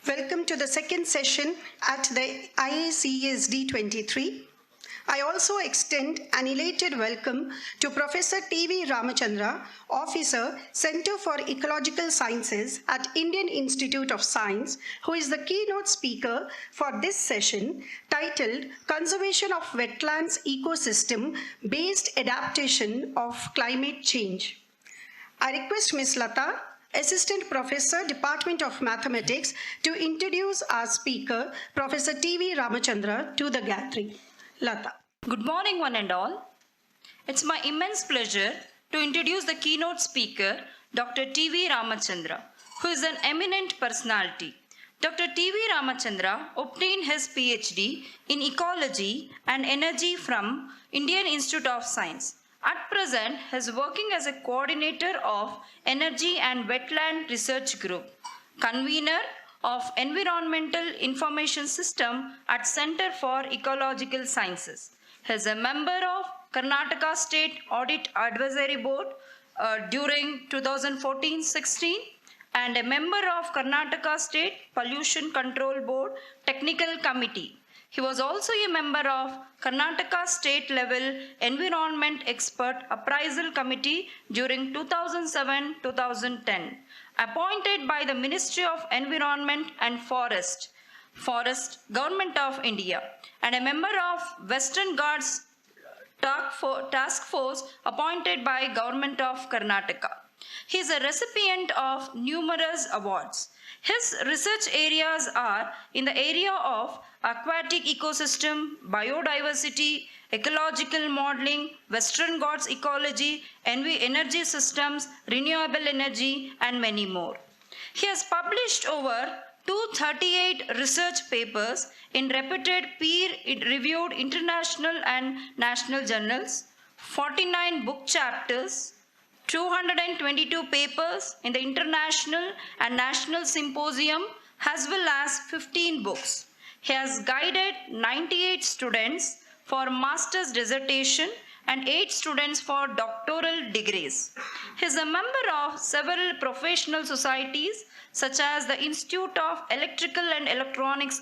Welcome to the second session at the IACSD 23. I also extend an elated welcome to Professor T.V. Ramachandra, Officer, Center for Ecological Sciences at Indian Institute of Science, who is the keynote speaker for this session titled Conservation of Wetlands Ecosystem-Based Adaptation of Climate Change. I request Ms. Lata, Assistant Professor, Department of Mathematics, to introduce our speaker, Professor T.V. Ramachandra, to the gathering. Lata. Good morning, one and all. It's my immense pleasure to introduce the keynote speaker, Dr. T.V. Ramachandra, who is an eminent personality. Dr. T.V. Ramachandra obtained his PhD in Ecology and Energy from Indian Institute of Science. At present, he is working as a coordinator of Energy and Wetland Research Group, convener of Environmental Information System at Center for Ecological Sciences. He is a member of Karnataka State Audit Advisory Board during 2014-16 and a member of Karnataka State Pollution Control Board Technical Committee. He was also a member of Karnataka State Level Environment Expert Appraisal Committee during 2007-2010, appointed by the Ministry of Environment and Forest, Government of India, and a member of Western Ghats Task Force appointed by Government of Karnataka. He is a recipient of numerous awards. His research areas are in the area of aquatic ecosystem, biodiversity, ecological modeling, Western Ghats ecology, energy systems, renewable energy, and many more. He has published over 238 research papers in reputed peer-reviewed international and national journals, 49 book chapters, 222 papers in the international and national symposium, as well as 15 books. He has guided 98 students for master's dissertation and 8 students for doctoral degrees. He is a member of several professional societies such as the Institute of Electrical and Electronics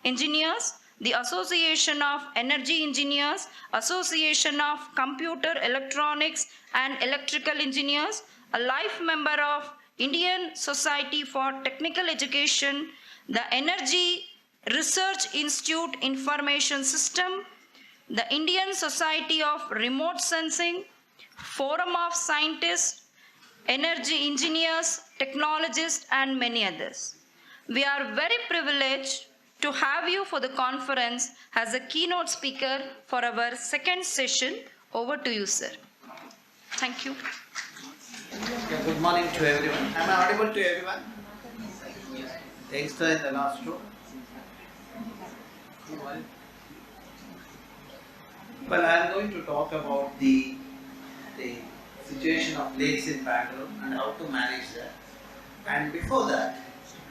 Engineers, the Association of Energy Engineers, Association of Computer Electronics and Electrical Engineers, a life member of Indian Society for Technical Education, the Energy Research Institute Information System, the Indian Society of Remote Sensing, Forum of Scientists, Energy Engineers, Technologists, and many others. We are very privileged to have you for the conference as a keynote speaker for our second session. Over to you, sir. Thank you. Good morning to everyone. Am I audible to everyone? Thanks to the last row. Well, I am going to talk about the situation of lakes in Bangalore and how to manage that. And before that,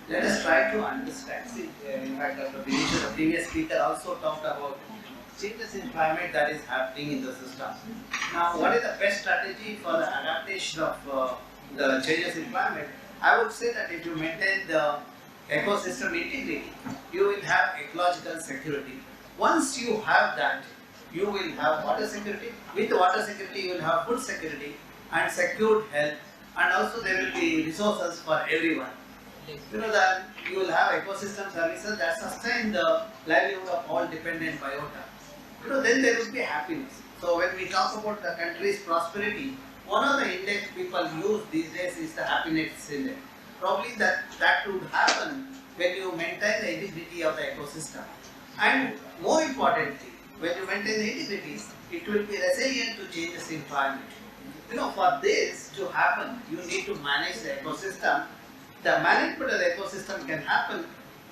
let us try to understand. See, in fact, Dr. Vinisha, the previous speaker, also talked about changes in climate that is happening in the system. Now, what is the best strategy for the adaptation of the changes in climate? I would say that if you maintain the ecosystem integrity, you will have ecological security. Once you have that, you will have water security. With water security, you will have food security and secured health, and also there will be resources for everyone. You know that you will have ecosystem services that sustain the livelihood of all dependent biota. You know, then there will be happiness. So when we talk about the country's prosperity, one of the index people use these days is the happiness index. Probably that would happen when you maintain the integrity of the ecosystem. And more importantly, when you maintain the integrity, it will be resilient to changes in climate. You know, for this to happen, you need to manage the ecosystem. The management of the ecosystem can happen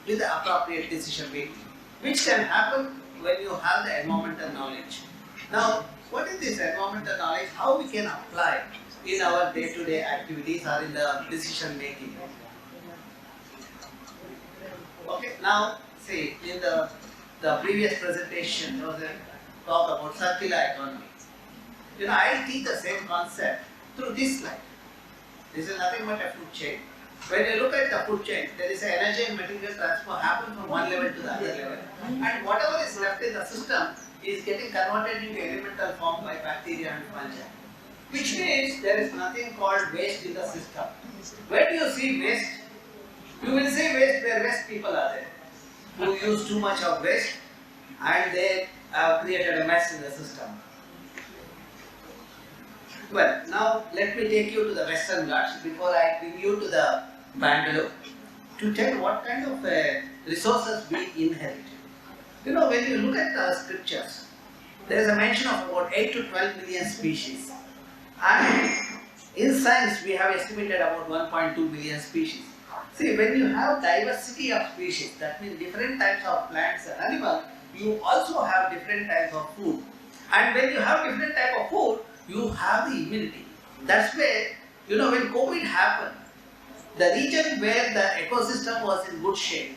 with the appropriate decision making, which can happen when you have the environmental knowledge. Now, what is this environmental knowledge? How we can apply in our day-to-day activities or in the decision making? Okay, now see, in the previous presentation, there was a talk about circular economy. I will teach the same concept through this slide. This is nothing but a food chain. when you look at the food chain, there is an energy and material transfer happen from one level to the other level. And whatever is left in the system is getting converted into elemental form by bacteria and fungi. Which means there is nothing called waste in the system. Where do you see waste? You will see waste where waste people are there, who use too much of waste and they have created a mess in the system. Well, now let me take you to the Western Ghats before I bring you to the Bangalore to tell what kind of resources we inherit. You know, when you look at the scriptures, there is a mention of about 8 to 12 million species. And in science, we have estimated about 1.2 billion species. See, when you have diversity of species, that means different types of plants and animals, you also have different types of food. And when you have different type of food, you have the immunity. That's where, you know, when COVID happened, the region where the ecosystem was in good shape,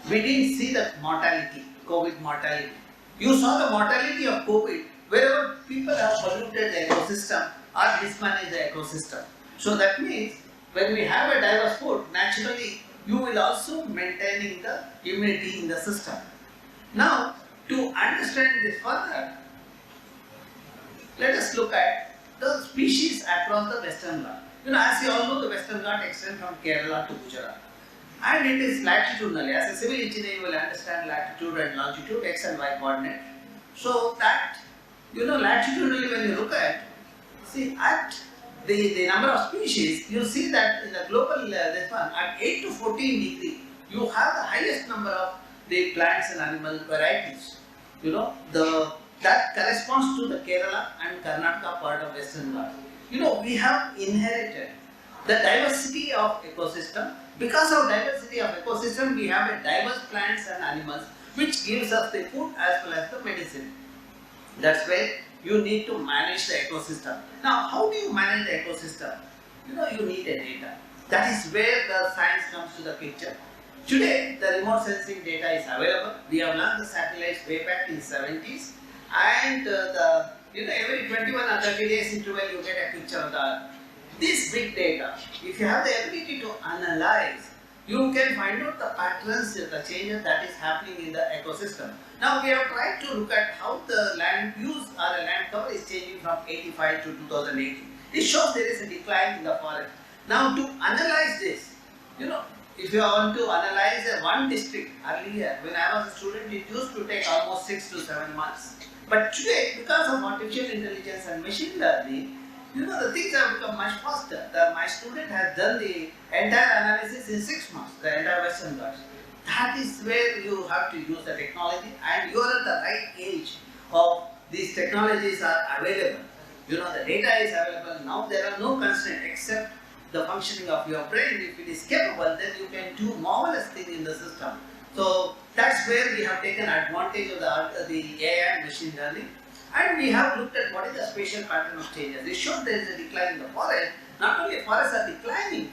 we didn't see the mortality, COVID mortality. You saw the mortality of COVID wherever people have polluted the ecosystem or mismanaged the ecosystem. So that means when we have a diverse food, naturally you will also maintaining the immunity in the system. Now, to understand this further, let us look at the species across the Western Ghats. You know, as you all know, the Western Ghats extend from Kerala to Gujarat. And it is latitudinally. As a civil engineer, you will understand latitude and longitude, x and y coordinate. So that, you know, latitudinally when you look at, see at the number of species, you see that in the global, this one, at 8 to 14 degree, you have the highest number of the plants and animal varieties. You know, that corresponds to the Kerala and Karnataka part of Western Ghats. You know, we have inherited the diversity of ecosystem. Because of diversity of ecosystem, we have a diverse plants and animals, which gives us the food as well as the medicine. That's where you need to manage the ecosystem. Now, how do you manage the ecosystem? You know, you need a data. That is where the science comes to the picture. Today, the remote sensing data is available. We have launched the satellites way back in 70s, and every 21 or 30 days interval you get a picture of the Earth. This big data, if you have the ability to analyze, you can find out the patterns, the changes that is happening in the ecosystem. Now we have tried to look at how the land use or the land cover is changing from 85 to 2018. It shows there is a decline in the forest. Now to analyze this, you know, if you want to analyze one district earlier, when I was a student, it used to take almost 6 to 7 months. But today, because of artificial intelligence and machine learning, you know, the things have become much faster. My student has done the entire analysis in 6 months, the entire Western Ghats. That is where you have to use the technology, and you are at the right age of these technologies are available. You know, the data is available. Now there are no constraints except the functioning of your brain. If it is capable, then you can do marvelous things in the system. So that's where we have taken advantage of the AI and machine learning. And we have looked at what is the spatial pattern of changes. It shows there is a decline in the forest. Not only forests are declining,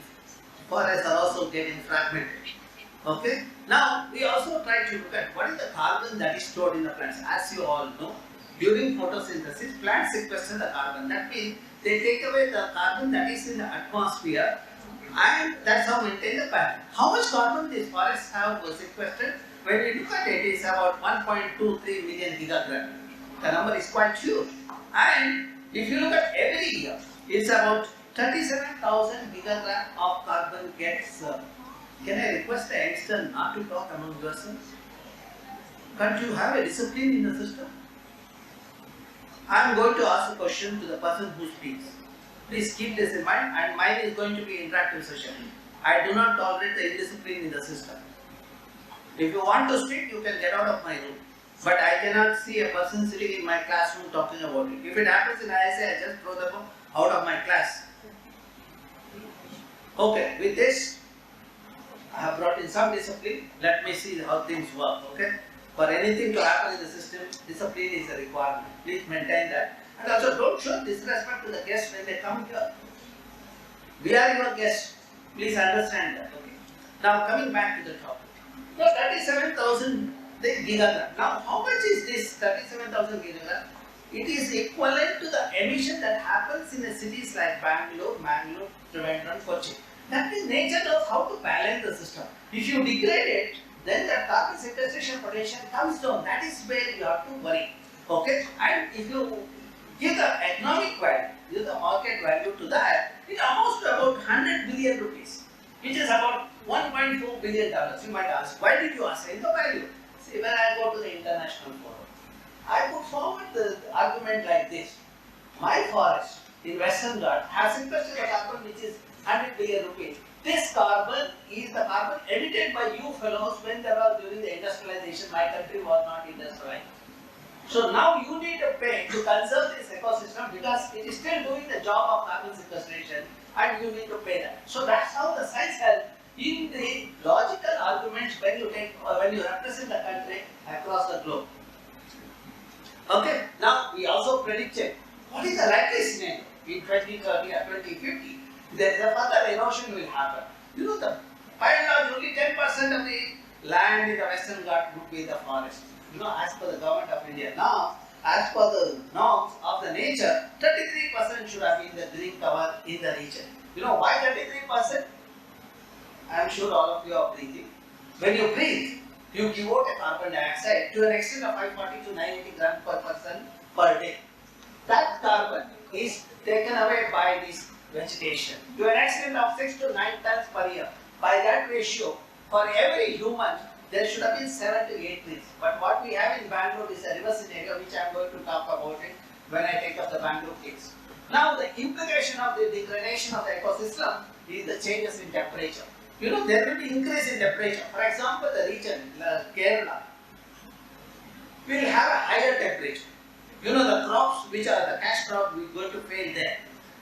forests are also getting fragmented. Okay. Now we also try to look at what is the carbon that is stored in the plants. As you all know, during photosynthesis, plants sequester the carbon. That means they take away the carbon that is in the atmosphere, and that's how maintain the pattern. How much carbon these forests have sequestered? When we look at it, it's about 1.23 million gigagram. The number is quite huge. And if you look at every year, it's about 37,000 gigagram of carbon gets. Can I request the youngster not to talk among yourselves? Can't you have a discipline in the system? I am going to ask a question to the person who speaks. Please keep this in mind, and mine is going to be an interactive session. I do not tolerate the indiscipline in the system. If you want to speak, you can get out of my room. But I cannot see a person sitting in my classroom talking about it. If it happens in ISA, I just throw them out of my class. Okay, with this, I have brought in some discipline. Let me see how things work, okay? For anything to happen in the system, discipline is a requirement. Please maintain that. And also don't show disrespect to the guests when they come here. We are your guests. Please understand that, okay? Now coming back to the topic. So 37,000 gigagram. Now how much is this 37,000 gigagram? It is equivalent to the emission that happens in the cities like Bangalore, Trivandrum, Kochi. That means nature knows how to balance the system. If you degrade it, then the carbon sequestration potential comes down. That is where you have to worry. Okay? And if you give the economic value, give the market value to that, it amounts to about 100 billion rupees, which is about $1.4 billion. You might ask, why did you assign the value? See, when I go to the international forum, I put forward the argument like this. My forest in Western Ghats has sequestered a carbon which is 100 billion rupees. This carbon is the carbon emitted by you fellows when there was during the industrialization. My country was not industrialized. So now you need to pay to conserve this ecosystem because it is still doing the job of carbon sequestration and you need to pay that. So that's how the science helps in the logical arguments when you represent the country across the globe. Okay, now we also predicted what is the likely scenario in 2030 or 2050. There is a further erosion will happen. You know, by and large, only 10% of the land in the Western Ghats would be the forest. You know, as per the government of India. Now, as per the norms of the nature, 33% should have been the green cover in the region. You know why 33%? I am sure all of you are breathing. When you breathe, you give out a carbon dioxide to an extent of 540 to 980 grams per person per day. That carbon is taken away by this vegetation to an extent of 6 to 9 tons per year. By that ratio, for every human, there should have been 7 to 8 trees. But what we have in Bangalore is a reverse scenario, which I am going to talk about it when I take up the Bangalore case. Now, the implication of the degradation of the ecosystem is the changes in temperature. You know, there will be increase in temperature. For example, the region, Kerala, will have a higher temperature. You know, the crops which are the cash crop will going to fail there.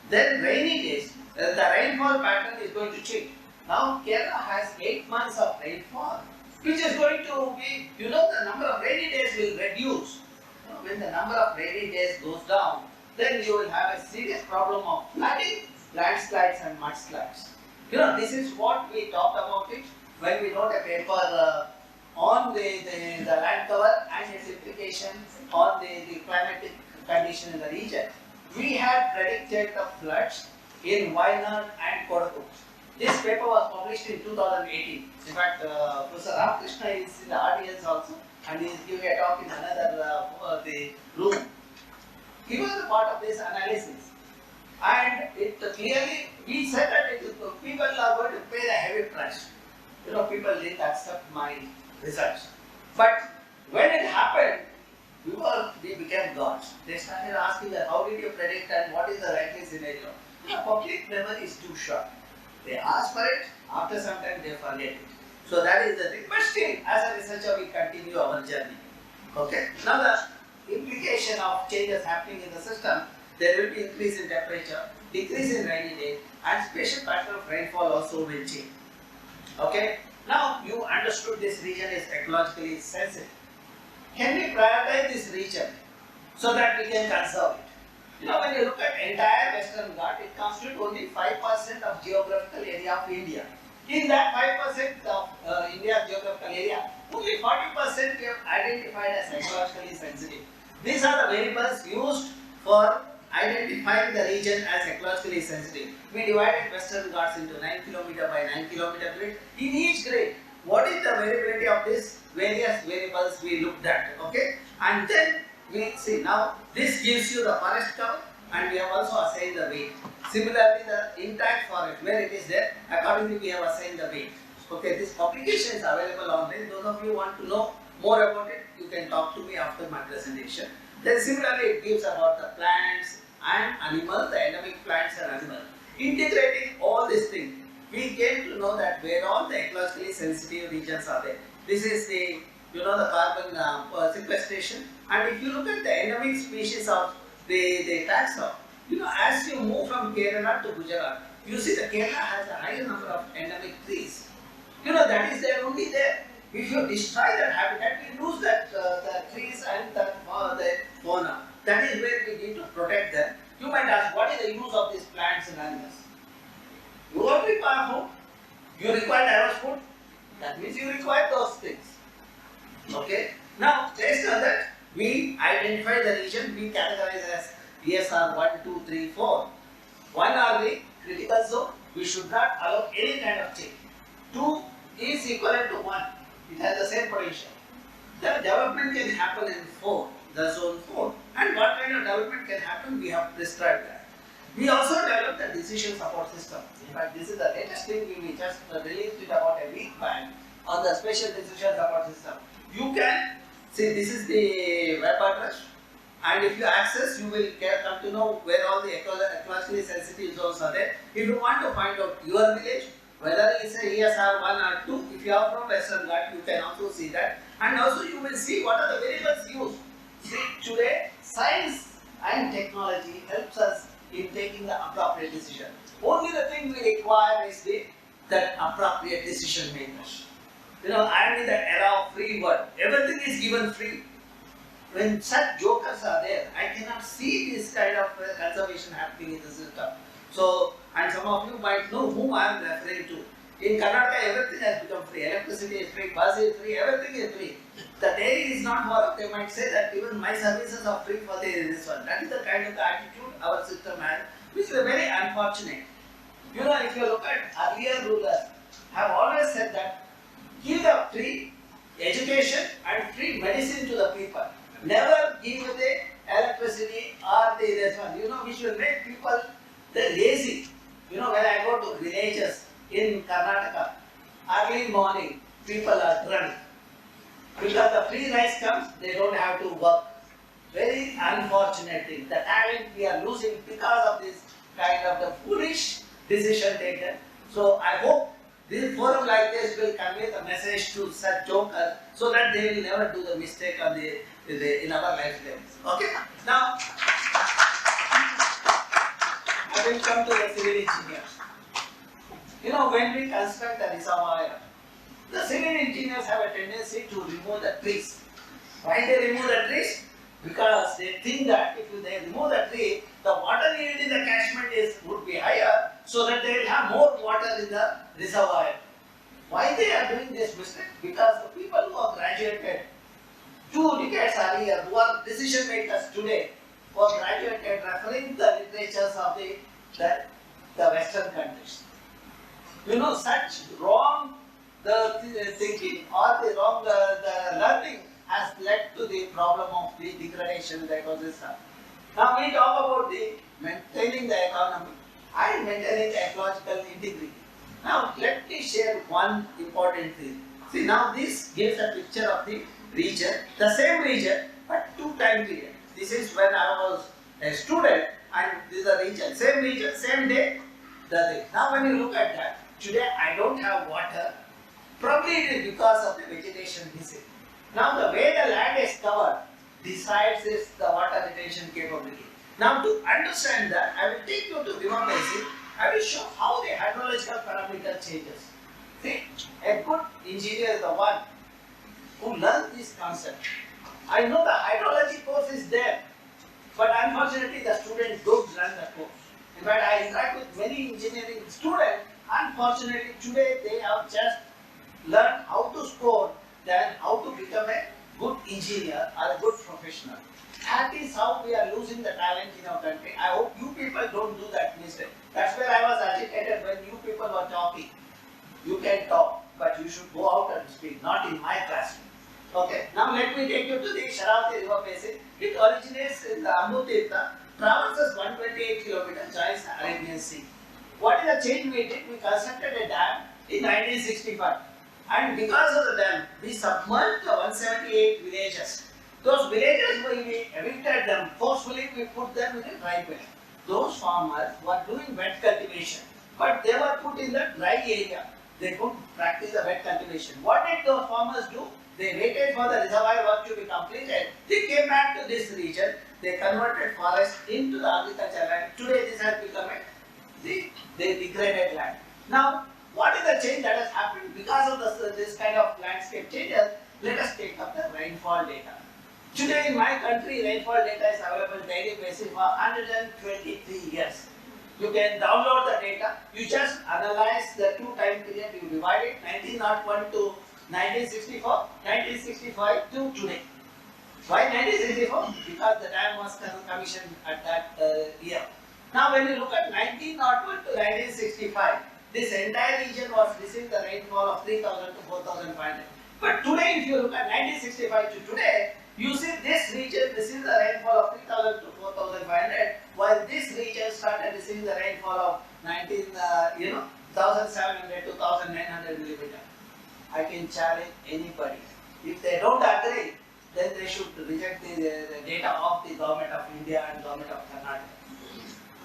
Then rainy days, the rainfall pattern is going to change. Now Kerala has 8 months of rainfall, which is going to be, you know, the number of rainy days will reduce. You know, when the number of rainy days goes down, then you will have a serious problem of flooding, landslides and mudslides. You know, this is what we talked about it when we wrote a paper on the land cover and its implication on the climatic condition in the region. We had predicted the floods in Wayanad and Kodagu. This paper was published in 2018. In fact, Professor Ramakrishna is in the audience also and he is giving a talk in another the room. He was a part of this analysis. And it clearly, we said that people are going to pay the heavy price. You know, people didn't accept my results. But when it happened, we became gods. They started asking that how did you predict and what is the likely scenario? The public memory is too short. They ask for it, after some time they forget it. So that is the thing. But still, as a researcher, we continue our journey. Okay? Now the implication of changes happening in the system, there will be increase in temperature, decrease in rainy days, and spatial pattern of rainfall also will change. Okay? Now you understood this region is ecologically sensitive. Can we prioritize this region so that we can conserve it? You know, when you look at entire Western Ghats, it constitutes only 5% of geographical area of India. In that 5% of India's geographical area, only 40% we have identified as ecologically sensitive. These are the variables used for identifying the region as ecologically sensitive. We divided Western Ghats into 9 km by 9 km grid. In each grid, what is the variability of this various variables we looked at, okay? And then we see now this gives you the forest cover and we have also assigned the weight. Similarly, the intact forest where it is there, accordingly we have assigned the weight. Okay, this publication is available online. Those of you who want to know more about it, you can talk to me after my presentation. Then similarly, it gives about the plants and animals, the endemic plants and animals. Integrating all these things, we came to know that where all the ecologically sensitive regions are there. This is the, you know, the carbon sequestration. And if you look at the endemic species of the taxa, you know, as you move from Kerala to Gujarat, you see the Kerala has a higher number of endemic trees. You know, that is there only there. If you destroy that habitat, we lose that the trees and the fauna. That is where we need to protect them. You might ask, what is the use of these plants and animals? You want to be powerful. You require diverse food. That means you require those things. Okay. Now, based on that, we identify the region. We categorize as ESR 1, 2, 3, 4. 1 are the critical zone, We should not allow any kind of change. 2 is equivalent to 1. It has the same potential. The development can happen in 4, the zone 4. And what kind of development can happen, we have prescribed that. We also developed the decision support system. In fact, this is the latest thing we just released it about a week back on the special decision support system. You can see this is the web address, and if you access, you will come to know where all the ecologically sensitive zones are there. If you want to find out your village, whether it's a ESR 1 or 2, if you are from Western Ghat, you can also see that. And also you will see what are the variables used. See, today science and technology helps us in taking the appropriate decision. Only the thing we require is that appropriate decision makers. You know, I am in the era of free world. Everything is given free. When such jokers are there, I cannot see this kind of conservation happening in the system. So, and some of you might know whom I am referring to. In Karnataka, everything has become free. Electricity is free, bus is free, everything is free. The dairy is not for, they might say that even my services are free for this one. That is the kind of the attitude our system has, which is very unfortunate. You know, if you look at earlier rulers, have always said that give the free education and free medicine to the people. Never give the electricity or this one. You know, we should make people lazy. You know, when I go to villages in Karnataka, early morning, people are drunk. Because the free rice comes, they don't have to work. Very unfortunate thing. The talent we are losing because of this kind of the foolish decision taken. So I hope this forum like this will convey the message to such jokers so that they will never do the mistake on in our lifetimes. Okay? Now, I will come to the civil engineers. You know, when we construct a reservoir, the civil engineers have a tendency to remove the trees. Why they remove the trees? Because they think that if they remove the tree, the water yield in the catchment would be higher, so that they will have more water in the reservoir. Why they are doing this mistake? Because the people who have graduated 2 decades earlier, who are decision makers today, who are graduated referring the literatures of the Western countries. You know, such wrong thinking or the wrong the learning has led to the problem of the degradation of the ecosystem. Now we talk about the maintaining the economy and maintaining the ecological integrity. Now let me share one important thing. See, now this gives a picture of the region, the same region but 2 time periods. This is when I was a student and this is the region, same day, the day. Now when you look at that, today I don't have water. Probably it is because of the vegetation disease. Now the way the land is covered decides the water retention capability. Now to understand that, I will take you to river basin. I will show how the hydrological parameter changes. See, a good engineer is the one who learns this concept. I know the hydrology course is there, but unfortunately the students don't learn the course. In fact, I interact with many engineering students. Unfortunately, today they have just learned how to score than how to become a good engineer or a good professional. That is how we are losing the talent in our country. I hope you people don't do that mistake. That's where I was agitated when you people were talking. You can talk, but you should go out and speak, not in my classroom. Okay, now let me take you to the Sharavati river basin. It originates in the Ambutirtha, traverses 128 kilometers, joins the Arabian Sea. What is the change we did? We constructed a dam in 1965. And because of the dam, we submerged the 178 villages. Those villages, we evicted them forcefully, we put them in a dry well. Those farmers were doing wet cultivation, but they were put in the dry area. They couldn't practice the wet cultivation. What did those farmers do? They waited for the reservoir work to be completed. They came back to this region. They converted forest into the agricultural land. Today this has become the degraded land. Now, what is the change that has happened because of this kind of landscape changes? Let us take up the rainfall data. Today in my country, rainfall data is available daily basis for 123 years. You can download the data. You just analyze the 2 time period. You divide it 1901 to 1964, 1965 to today. Why 1964? Because the dam was commissioned at that year. Now when you look at 1901 to 1965, this entire region was receiving the rainfall of 3,000 to 4,500. But today, if you look at 1965 to today, you see this region receiving the rainfall of 3,000 to 4,500, while this region started receiving the rainfall of 1,700 to 1,900 millimeter. I can challenge anybody. If they don't agree, then they should reject the data of the government of India and government of Karnataka.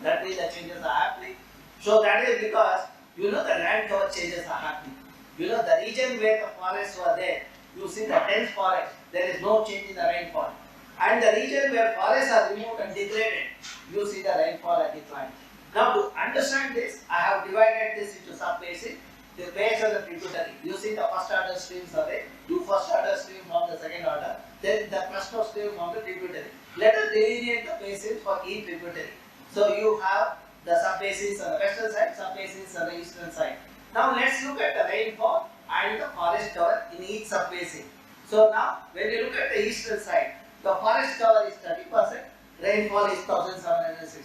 That way the changes are happening. So that is because the land cover changes are happening. The region where the forests were there, you see the dense forest, there is no change in the rainfall. And the region where forests are removed and degraded, you see the rainfall are declined. Now to understand this, I have divided this into sub-basin. The base and the tributary. You see the first order streams are there, two first order streams from the second order, then the cluster stream from the tributary. Let us delineate the basins for each tributary. So you have the sub-basins on the western side, sub-basins on the eastern side. Now let's look at the rainfall and the forest cover in each sub-basin. So now when you look at the eastern side, the forest cover is 30%, rainfall is 1,760.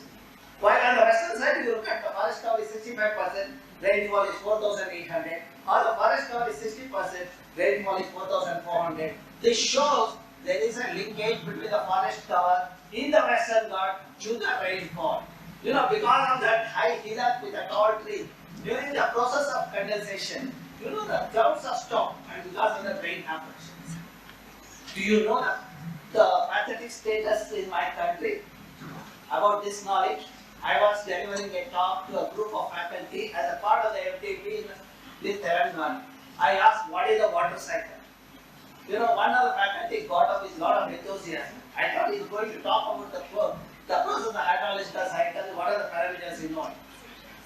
While on the western side, you look at the forest cover is 65%, rainfall is 4,800, or the forest cover is 60%, rainfall is 4,400. This shows there is a linkage between the forest cover in the western Ghat to the rainfall. Because of that high hillock with a tall tree, during the process of condensation, the clouds are stopped and because of the rain happens. Do you know the pathetic status in my country about this knowledge? I was delivering a talk to a group of faculty as a part of the FTP in Telangana. I asked, what is the water cycle? One of the faculty got up with a lot of enthusiasm. I thought he was going to talk about the process of the hydrological cycle, what are the parameters involved.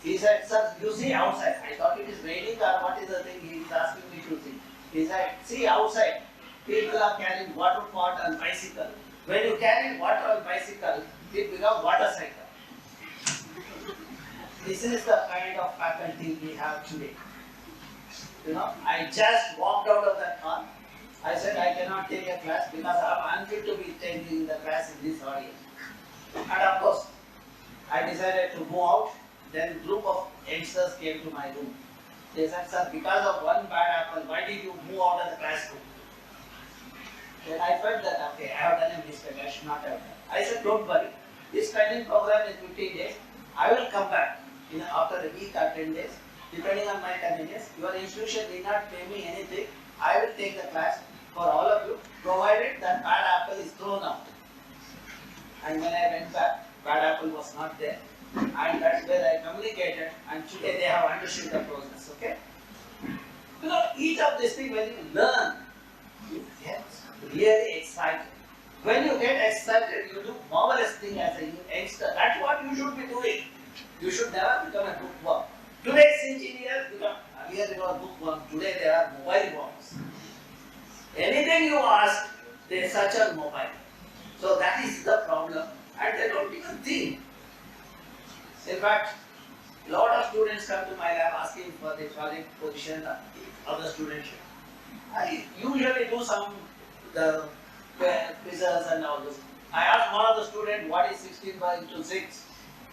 He said, sir, you see outside. I thought it is raining or what is the thing he is asking me to see. He said, see outside, people are carrying water pot and bicycle. When you carry water on bicycle, it becomes water cycle. This is the kind of faculty we have today. I just walked out of that car. I said I cannot take a class because I am unfit to be taking the class in this audience. And of course, I decided to move out. Then a group of youngsters came to my room. They said, sir, because of one bad apple, why did you move out of the classroom? Then I felt that, okay, I have done a mistake, I should not have done. I said, don't worry. This training program is 15 days. I will come back after a week or 10 days, depending on my convenience. Your institution need not pay me anything. I will take the class for all of you, provided that bad apple is thrown out. And when I went back, bad apple was not there. And that's where I communicated, and today they have understood the process, okay? Each of these things, when you learn, you get really excited. When you get excited, you do marvelous things as a youngster. That's what you should be doing. You should never become a bookworm. Today's engineers become, earlier they were bookworms, today they are mobile worms. Anything you ask, they search on mobile. So that is the problem, and they don't even think. In fact, a lot of students come to my lab asking for the following position of the studentship. I usually do the quizzes and all this. I asked one of the students, what is 16 by into 6?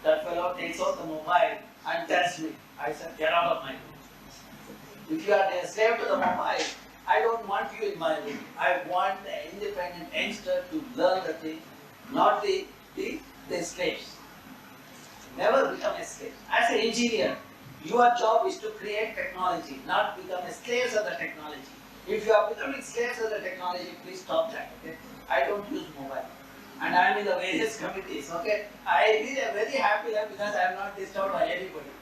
That fellow takes out the mobile and tells me. I said, get out of my room. If you are a slave to the mobile, I don't want you in my room. I want the independent youngster to learn the thing, not the slaves. Never become a slave. As an engineer, your job is to create technology, not become a slave of the technology. If you are becoming slaves of the technology, please stop that. Okay? I don't use mobile. And I am in the various committees. Okay? I feel very happy because I am not disturbed by anybody.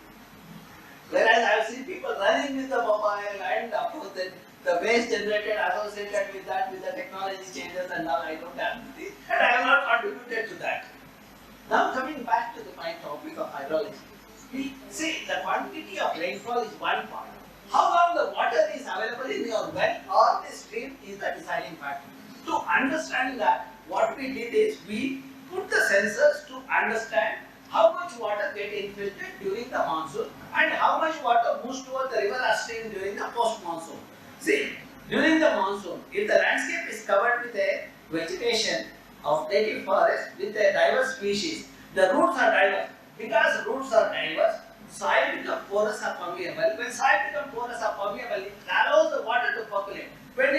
Whereas I have seen people running with the mobile and of course the waste generated associated with that, with the technology changes and all, I don't have this. And I have not contributed to that. Now coming back to my topic of hydrology, we see the quantity of rainfall is one part. How long the water is available in your well or the stream is the deciding factor. To understand that, what we did is we put the sensors to understand how much water gets infiltrated during the monsoon and how much water moves towards the river or stream during the post-monsoon. See, during the monsoon, if the landscape is covered with a vegetation of native forest with a diverse species, the roots are diverse. Because roots are diverse, soil becomes porous or permeable. When soil becomes porous or permeable, it allows the water to percolate. When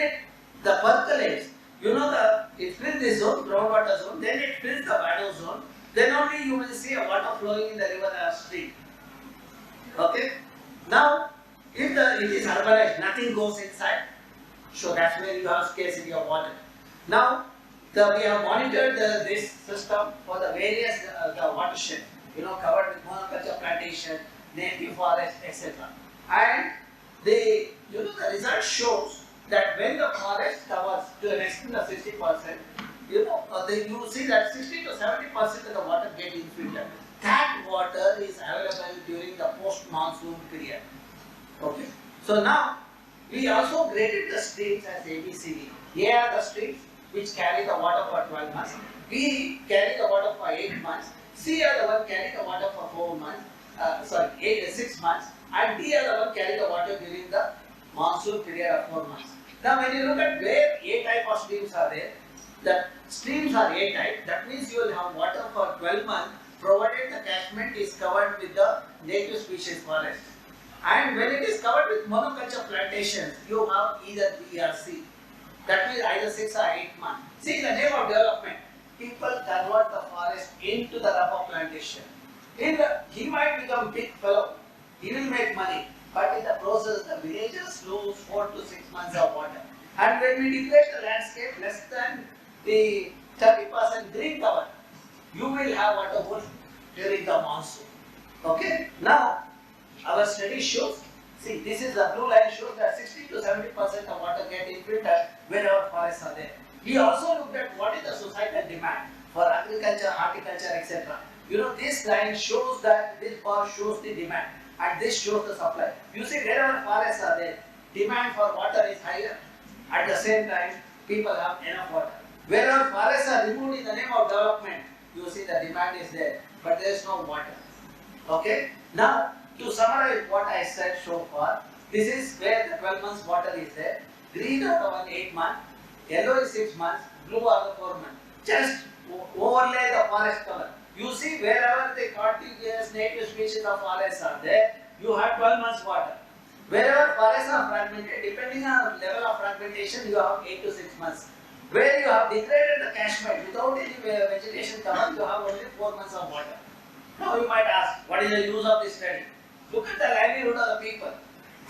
the percolates, it fills the zone, groundwater zone, then it fills the meadow zone, then only you will see a water flowing in the river or stream. Okay? Now, if it is urbanized, nothing goes inside, so that's where you have scarcity of water. Now, we have monitored this system for the various the watershed, covered with monoculture plantation, native forest, etc. And the result shows that when the forest covers to an extent of 60%, you see that 60 to 70% of the water get infiltrated. That water is available during the post-monsoon period. Okay. So now we also graded the streams as ABCD. Here are the streams which carry the water for 12 months. B carry the water for 8 months. C are the one carry the water for 6 months. And D are the one carry the water during the monsoon period of 4 months. Now when you look at where A type of streams are there, the streams are A type. That means you will have water for 12 months provided the catchment is covered with the native species forest. And when it is covered with monoculture plantations, you have either B or C. That means either 6 or 8 months. See, the name of development, people convert the forest into the rubber plantation. He might become big fellow, he will make money, but in the process the villagers lose 4 to 6 months of water. And when we degrade the landscape less than the 30% green cover, you will have water hole during the monsoon. Okay? Now, our study shows, see, this is the blue line shows that 60 to 70% of water get infiltrated wherever forests are there. We also looked at what is the societal demand for agriculture, horticulture, etc. This line shows that this bar shows the demand and this shows the supply. You see, wherever forests are there, demand for water is higher. At the same time, people have enough water. Wherever forests are removed in the name of development, you see the demand is there, but there is no water. Okay? Now, to summarize what I said so far, this is where the 12 months water is there. Green are the 8 months, yellow is 6 months, blue are the 4 months. Just overlay the forest cover. You see, wherever the contiguous native species of forests are there, you have 12 months water. Wherever forests are fragmented, depending on the level of fragmentation, you have 8 to 6 months. Where you have degraded the catchment without any vegetation cover, you have only 4 months of water. Now you might ask, what is the use of this study? Look at the livelihood of the people.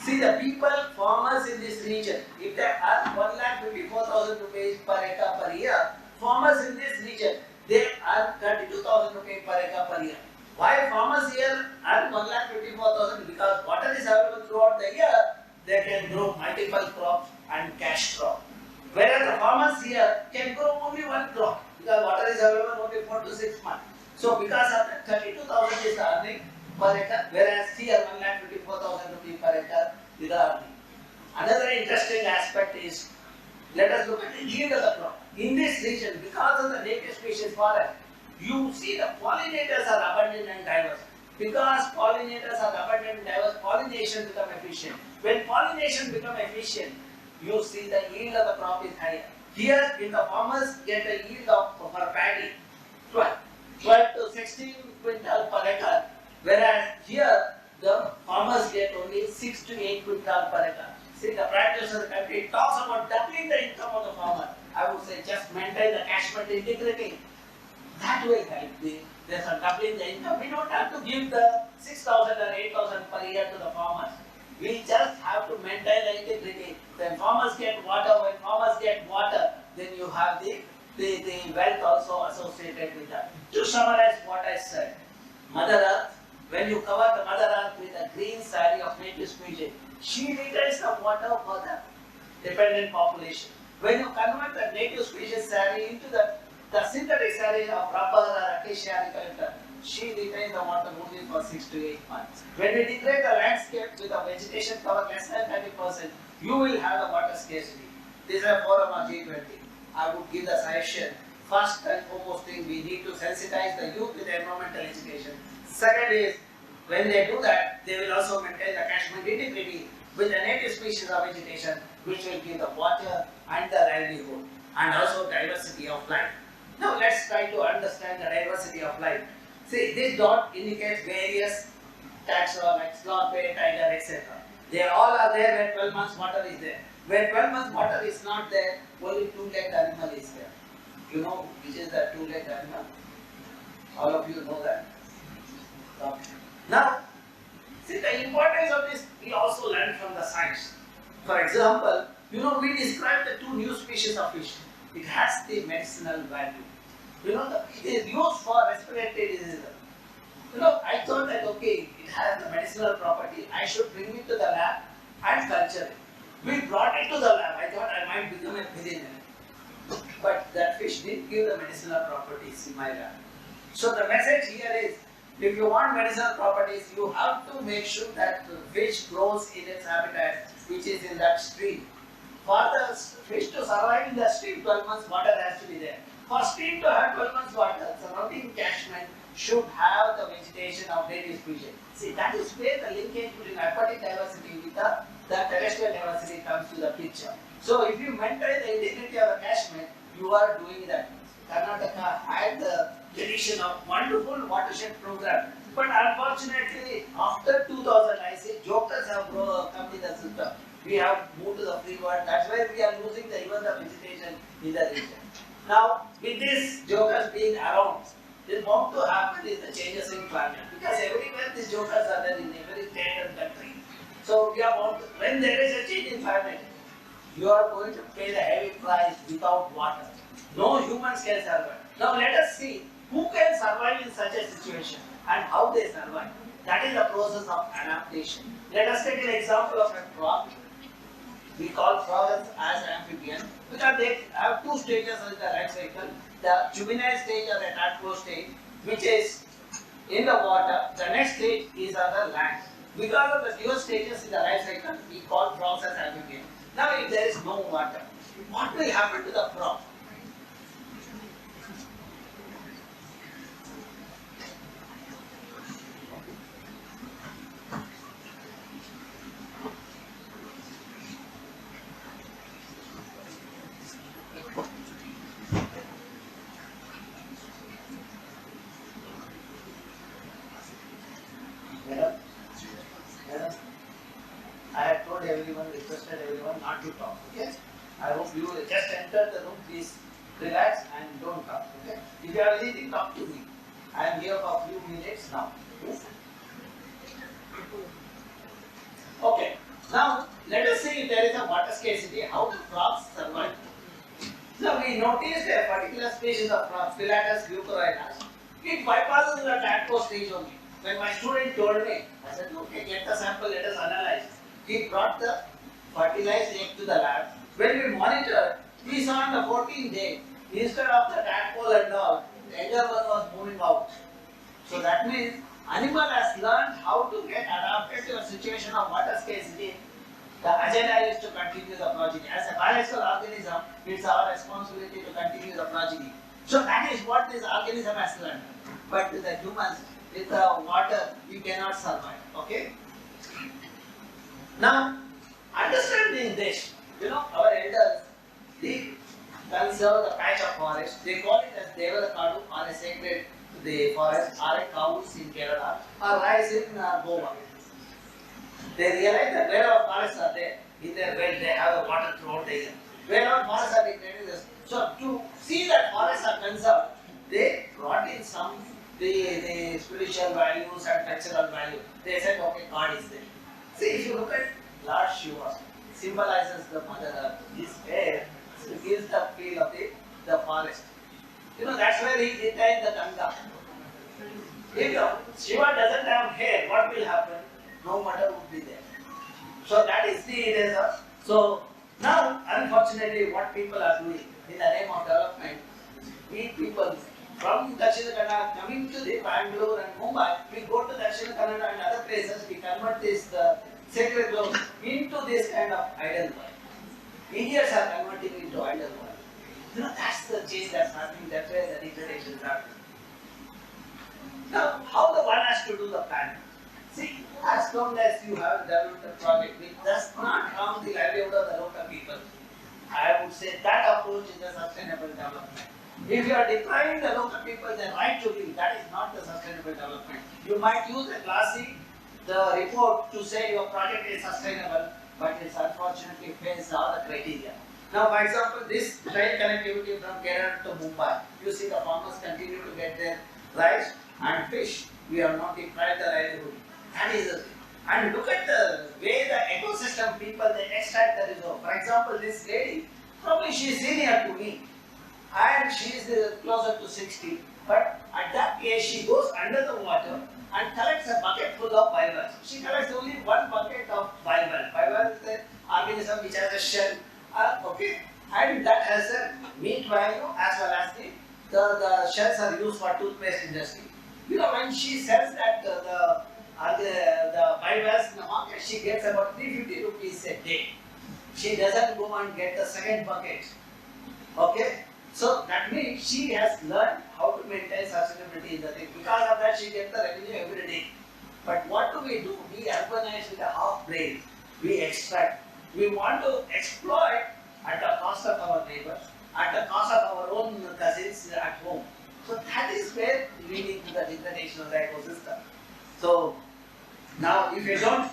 See, the people, farmers in this region, if they earn 1,54,000 rupees per acre per year, farmers in this region, they earn 32,000 rupees per acre per year. Why farmers here earn 1,54,000? Because water is available throughout the year, they can grow multiple crops and cash crop. Whereas the farmers here can grow only one crop because water is available only 4 to 6 months. So because of that, 32,000 is the earning per acre, whereas here 1,54,000 rupees per acre is the earning. Another interesting aspect is, let us look at the yield of the crop. In this region, because of the native species forest, you see the pollinators are abundant and diverse. Because pollinators are abundant and diverse, pollination becomes efficient. When pollination becomes efficient, you see the yield of the crop is higher. Here, if the farmers get a yield of for paddy 12 to 16 quintal per acre, whereas here the farmers get only 6 to 8 quintal per acre. See, the Prime Minister of the country talks about doubling the income of the farmer. I would say just maintain the catchment integrity. That will help. There's a doubling the income. We don't have to give the 6,000 or 8,000 per year to the farmers. We just have to maintain the integrity. When farmers get water, then you have the wealth also associated with that. To summarize what I said, Mother Earth, when you cover the Mother Earth with a green saree of native species, she retains the water for the dependent population. When you convert the native species saree into the synthetic saree of rubber or acacia eucalyptus, she retains the water only for 6 to 8 months. When we degrade the landscape with a vegetation cover less than 30%, you will have the water scarcity. This is a forum of G20. I would give the suggestion, first and foremost thing, we need to sensitize the youth with environmental education. Second is, when they do that, they will also maintain the catchment integrity with the native species of vegetation, which will give the water and the livelihood, and also diversity of life. Now let's try to understand the diversity of life. See, this dot indicates various taxa like scorpion, tiger, etc. They all are there where 12 months water is there. Where 12 months water is not there, only two-legged animal is there. You know which is the two-legged animal? All of you know that. Okay. Now, see the importance of this we also learn from the science. For example, you know we described the two new species of fish. It has the medicinal value. You know it is used for respiratory diseases. You know I thought that okay, it has the medicinal property. I should bring it to the lab and culture it. We brought it to the lab. I thought I might become a billionaire. But that fish didn't give the medicinal properties in my lab. So the message here is, if you want medicinal properties, you have to make sure that the fish grows in its habitat, which is in that stream. For the fish to survive in the stream, 12 months water has to be there. For stream to have 12 months water, surrounding catchment should have the vegetation of native species. See, that is where the linkage between aquatic diversity with the terrestrial diversity comes to the picture. So if you maintain the integrity of the catchment, you are doing that. Karnataka had the tradition of wonderful watershed program. But unfortunately, after 2000, I say jokers have come in the system. We have moved to the free world. That's why we are losing even the vegetation in the region. Now, with this jokers being around, then what to happen is the changes in climate. Because everywhere these jokers are there in every state and country. So we are about to, when there is a change in climate, you are going to pay the heavy price without water. No humans can survive. Now let us see who can survive in such a situation and how they survive. That is the process of adaptation. Let us take an example of a frog. We call frogs as amphibian because they have two stages in the life cycle. The juvenile stage or the tadpole stage, which is in the water. The next stage is on the land. Because of the few stages in the life cycle, we call frogs as amphibian. Now if there is no water, what will happen to the frog? Requested everyone not to talk, okay? I hope you just enter the room, please relax and don't talk, okay? If you have anything, talk to me. I am here for a few minutes now. Okay, now let us see if there is a water scarcity, how the frogs survive. Now we noticed a particular species of frogs, Philatus leucorinas. It bypasses the tadpole stage only. When my student told me, I said, okay, get the sample, let us analyze. He brought the fertilized egg to the lab. When we monitored, we saw on the 14th day, instead of the tadpole and all, the younger one was moving out. So that means animal has learned how to get adapted to a situation of water scarcity. The agenda is to continue the progeny. As a biological organism, it's our responsibility to continue the progeny. So that is what this organism has learned. But with the humans, with the water, you cannot survive. Okay? Now, understanding this, you know, our elders, they conserve the patch of forest. They call it as Devalakadu or a sacred the forest, or a cows in Kerala, or rice in Goa. They realize that wherever forests are there, in their belt they have a water throughout the year. Wherever forests are degraded, so to see that forests are conserved, they brought in some the spiritual values and cultural value. They said, okay, God is there. See, if you look at Lord Shiva, symbolizes the Mother Earth. His hair gives the feel of the forest. You know, that's where he retained the Ganga. If Shiva doesn't have hair, what will happen? No mother would be there. So that is the eraser. So now, unfortunately, what people are doing in the name of development, we people from Dakshina Kannada coming to the Bangalore and Mumbai, we go to Dakshina Kannada and other places, we convert this sacred groves into this kind of idol world. Idiots are converting into idol world. You know, that's the change that's happening, that's where the degradation is happening. Now, how the one has to do the planning? See, as long as you have developed a project which does not harm the livelihood of the local people, I would say that approach is a sustainable development. If you are depriving the local people their right to live, that is not the sustainable development. You might use a classy the report to say your project is sustainable, but it unfortunately fails all the criteria. Now, for example, this train connectivity from Kerala to Mumbai, you see the farmers continue to get their rice and fish. We have not deprived the livelihood. That is the thing. And look at the way the ecosystem people, they extract the resource. For example, this lady, probably she is senior to me, and she is closer to 60, but at that age she goes under the water and collects a bucket full of bivalves. She collects only one bucket of bivalve. Bivalve is an organism which has a shell, okay, and that has a meat value as well as the shells are used for toothpaste industry. You know, when she sells that the bivalves in the market, she gets about 350 rupees a day. She doesn't go and get the second bucket. Okay? So that means she has learned how to maintain sustainability in the thing. Because of that, she gets the revenue every day. But what do? We urbanize with a half brain. We extract. We want to exploit at the cost of our neighbors, at the cost of our own cousins at home. So that is where we need to the degradation of the ecosystem. So now, if you don't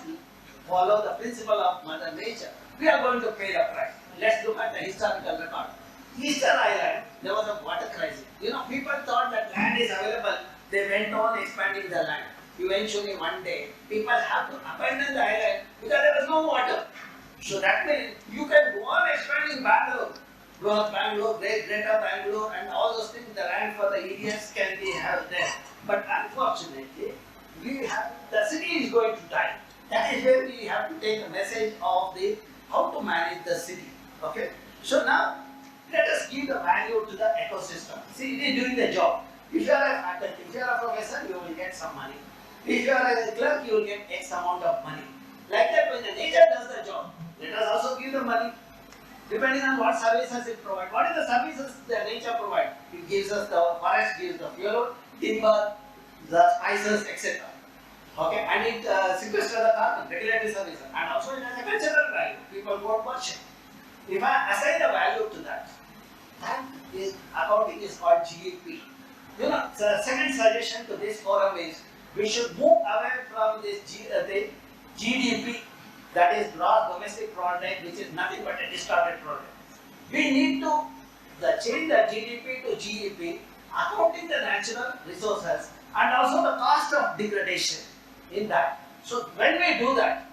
follow the principle of Mother Nature, we are going to pay the price. Let's look at the historical record. Eastern Island, there was a water crisis. You know, people thought that land is available. They went on expanding the land. Eventually, one day, people have to abandon the island because there was no water. So that means you can go on expanding Bangalore, Bangalore, Greater Bangalore, and all those things. The land for the idiots can be held there. But unfortunately, the city is going to die. That is where we have to take a message of how to manage the city. Okay. So now, let us give the value to the ecosystem. See, it is doing the job. If you are a faculty, if you are a professor, you will get some money. If you are a clerk, you will get X amount of money. Like that, when the nature does the job, let us also give the money, depending on what services it provides. What is the services the nature provides? It gives us the forest, gives the fuel, timber, the spices, etc. Okay, and it sequesters the carbon, regulatory services, and also it has a cultural value. People go and worship. If I assign the value to that, accounting is called GDP. You know, the second suggestion to this forum is we should move away from this the GDP, that is gross domestic product, which is nothing but a distorted product. We need to change the GDP to GEP, accounting the natural resources and also the cost of degradation in that. So when we do that,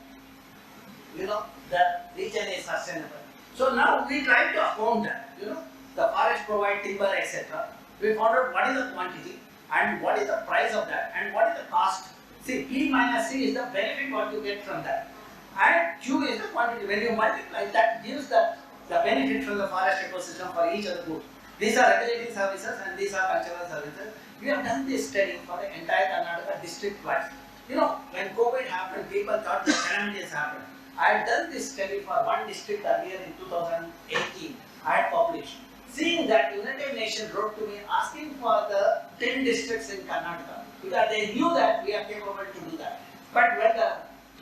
you know, the region is sustainable. So now we try to account that, you know, the forest provide timber, etc. We found out what is the quantity and what is the price of that and what is the cost. See, P minus C is the benefit what you get from that. And Q is the quantity. When you multiply, that gives the benefit from the forest ecosystem for each of the good. These are regulatory services and these are cultural services. We have done this study for the entire Karnataka district-wise. You know, when COVID happened, people thought the calamities happened. I had done this study for one district earlier in 2018. I had published. Seeing that, United Nations wrote to me asking for the 10 districts in Karnataka because they knew that we are capable to do that. But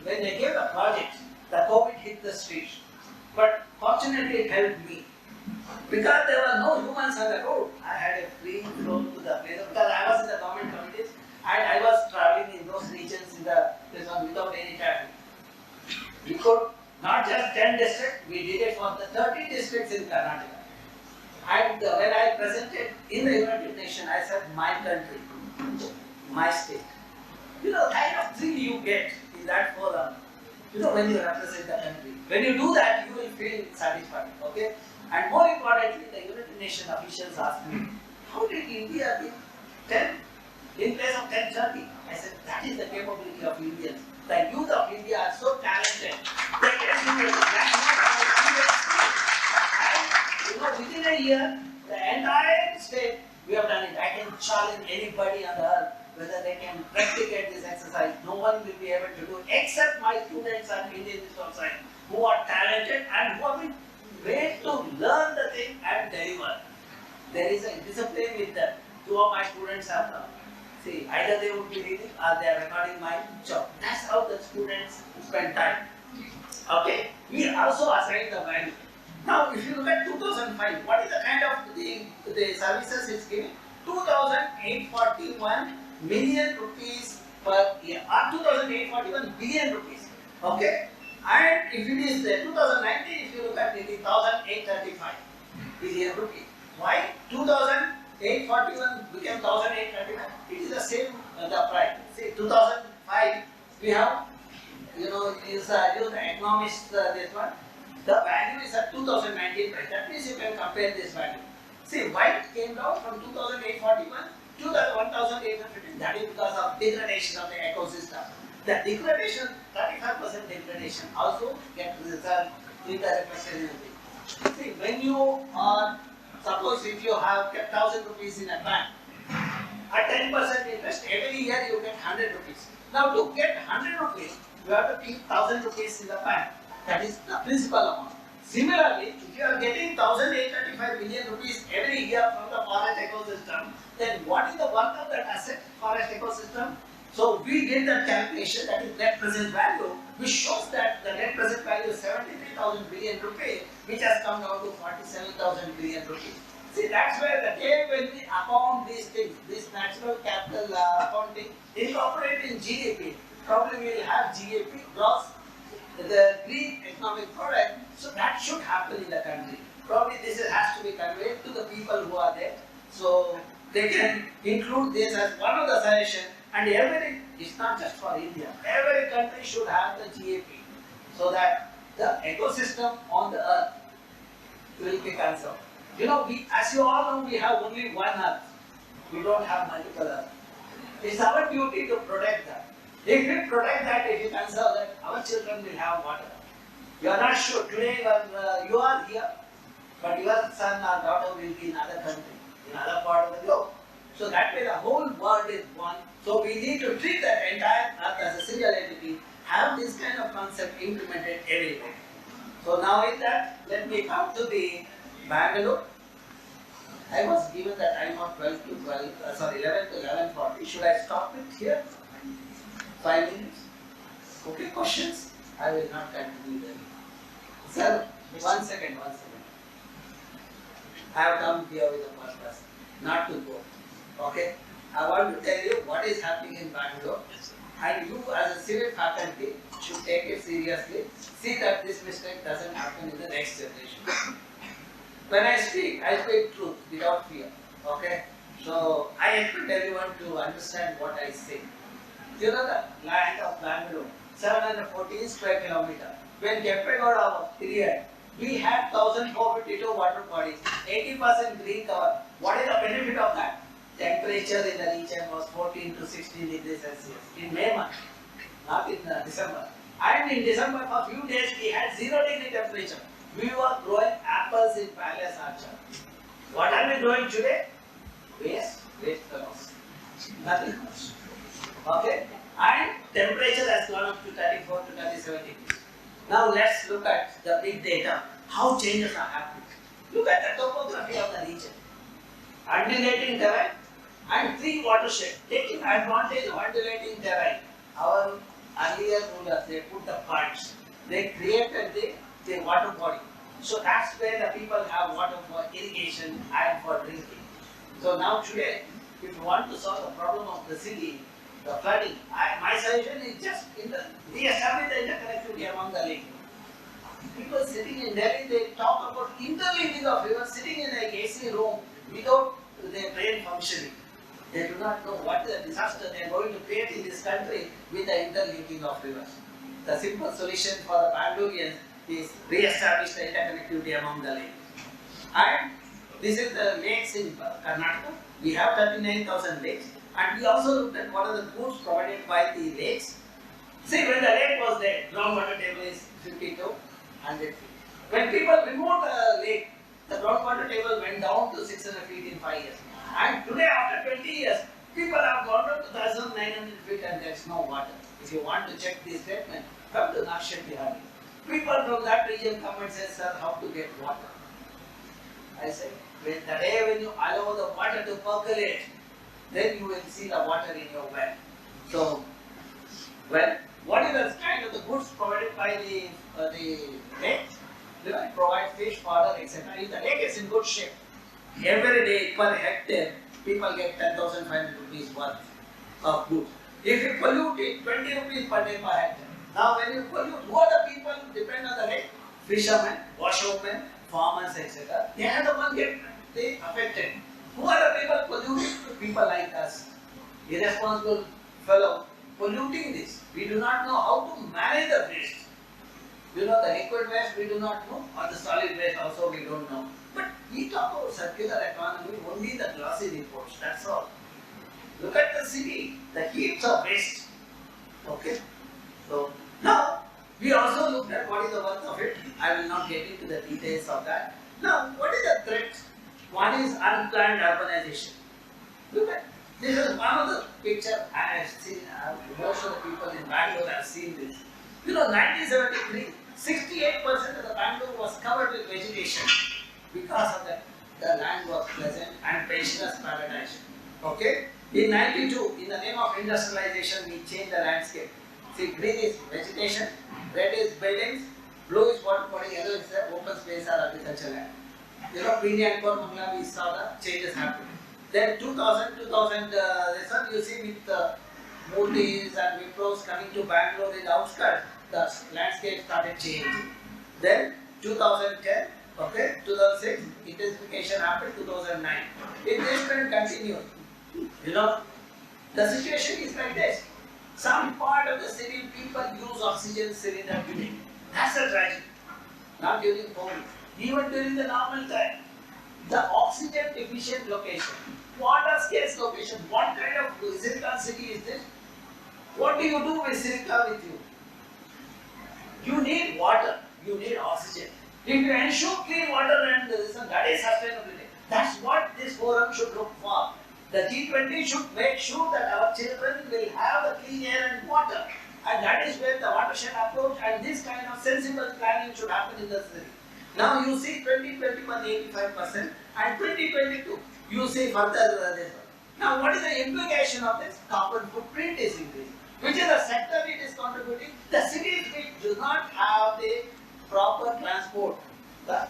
when they gave the project, the COVID hit the streets. But fortunately, it helped me because there were no humans on the road. I had a free flow to the place because I was in the government committees and I was traveling in those regions without any traffic. We could not just 10 districts, we did it for the 30 districts in Karnataka. And when I presented in the United Nations, I said my country, my state. You know, the kind of thrill you get in that forum, you know, when you represent the country. When you do that, you will feel satisfied, okay? And more importantly, the United Nations officials asked me, how did India be 10 in place of 1030? I said, that is the capability of Indians. The youth of India are so talented. They can do it. And, you know, within a year, the entire state, we have done it. I can challenge anybody on the earth whether they can replicate this exercise. No one will be able to do it except my students and Indian Institute of Science who are talented and who have been made to learn the thing and deliver. There is a discipline with them. Two of my students have done. See, either they would be reading or they are recording my job. That's how the students spend time. Okay? We also assign the value. Now, if you look at 2005, what is the kind of the services it's giving? 2,841 million rupees per year, or 2,841 billion rupees. Okay? And if it is 2019, if you look at it, it is 1,835 billion rupees. Why 2,841 became 1,835? It is the same the price. See, 2005 we have, use the economics this one. The value is at 2019 price. That means you can compare this value. See, why it came down from 2,841 to the 1,850? That is because of degradation of the ecosystem. The degradation, 35% degradation also gets result in the reflected energy. See, when you are, suppose if you have kept 1,000 rupees in a bank, at 10% interest, every year you get 100 rupees. Now to get 100 rupees, you have to keep 1,000 rupees in the bank. That is the principal amount. Similarly, if you are getting 1,835 billion rupees every year from the forest ecosystem, then what is the worth of that asset, forest ecosystem? So we did that calculation, that is net present value, which shows that the net present value is 73,000 billion rupees, which has come down to 47,000 billion rupees. See, that's where the day when we account these things, this natural capital accounting, incorporate in GDP, probably we will have GDP gross, the green economic product, so that should happen in the country. Probably this has to be conveyed to the people who are there, so they can include this as one of the suggestions. And it's not just for India, every country should have the GAP, so that the ecosystem on the earth will be conserved. As you all know, we have only one earth, we don't have multiple earths. It's our duty to protect that. If we protect that, if you conserve that, our children will have water. You are not sure, today you are here, but your son or daughter will be in another country, in another part of the globe. So that way the whole world is one. So we need to treat the entire earth as a single entity, have this kind of concept implemented everywhere. So now in that, let me come to the Bangalore. I was given the time of 11 to 11:40. Should I stop it here? 5 minutes? Okay, questions? I will not continue them. Sir, one second. I have come here with a purpose, not to go. Okay? I want to tell you what is happening in Bangalore, and you as a civil faculty should take it seriously. See that this mistake doesn't happen in the next generation. When I speak truth without fear. Okay? So I expect everyone to understand what I say. You know the land of Bangalore, 714 square kilometer. When Kempegowda period, we had 1,452 water bodies, 80% green cover. What is the benefit of that? Temperature in the region was 14 to 16 degrees Celsius in May month, not in December. And in December for few days we had 0-degree temperature. We were growing apples in Palace Archer. What are we growing today? Waste fellows. Nothing much. Okay? And temperature has gone up to 34 to 37 degrees. Now let's look at the big data. How changes are happening. Look at the topography of the region. Undulating terrain and 3 watersheds. Taking advantage of undulating terrain. Our earlier rulers, they put the parts. They created the water body. So that's where the people have water for irrigation and for drinking. So now today, if you want to solve the problem of the city, the flooding, my suggestion is just re-establish the interconnectivity among the lakes. People sitting in Delhi, they talk about interlinking of rivers, sitting in an AC room without their brain functioning. They do not know what the disaster they are going to create in this country with the interlinking of rivers. The simple solution for the Bangaloreans is re-establish the interconnectivity among the lakes. And this is the lakes in Karnataka. We have 39,000 lakes. And we also looked at what are the goods provided by the lakes. See, when the lake was there, groundwater table is 50 to 100 feet. When people removed the lake, the groundwater table went down to 600 feet in 5 years. And today, after 20 years, people have gone down to 1,900 feet and there is no water. If you want to check this statement, come to Nakshat Bihari. People from that region come and say, sir, how to get water? I said, the day when you allow the water to percolate, then you will see the water in your well. So, well, what is the kind of the goods provided by the lakes? They provide fish for good shape. Every day per hectare, people get 10,500 rupees worth of goods. If you pollute it, 20 rupees per day per hectare. Now when you pollute, who are the people depend on the rate? Fishermen, washermen, farmers, etc. They are the ones get affected. Who are the people polluting? People like us. Irresponsible fellow polluting this. We do not know how to manage the waste. You know, the liquid waste we do not know, or the solid waste also we don't know. But we talk about circular economy only in the glossy reports, that's all. Look at the city, the heaps of waste. Okay? So, now, we also looked at what is the worth of it. I will not get into the details of that. Now, what is the threat? One is unplanned urbanization. Look at, this is one of the pictures I have seen, most of the people in Bangalore have seen this. You know, 1973, 68% of the Bangalore was covered with vegetation because of that. The land was pleasant and pensioners' paradise. Okay? In 92, in the name of industrialization, we changed the landscape. See, green is vegetation, red is buildings, blue is water body, yellow is the open space or agricultural land. You know, Pini and Kormangla, we saw the changes happen. Then 2000, this one you see with Moody's and Wipros coming to Bangalore in the outskirts, the landscape started changing. Then 2010, okay, 2006, intensification happened, 2009. If this trend continues, you know, the situation is like this. Some part of the city people use oxygen cylinder today. That's a tragedy. Not during COVID. Even during the normal time. The oxygen deficient location, water scarce location, what kind of silicon city is this? What do you do with silicon with you? You need water, you need oxygen. If you ensure clean water and that is sustainability. That's what this forum should look for. The G20 should make sure that our children will have the clean air and water. And that is where the watershed approach and this kind of sensible planning should happen in the city. Now you see 2021 85% and 2022 you see further this one. Now what is the implication of this? Carbon footprint is increasing. Which is the sector it is contributing? The cities which do not have the proper transport, the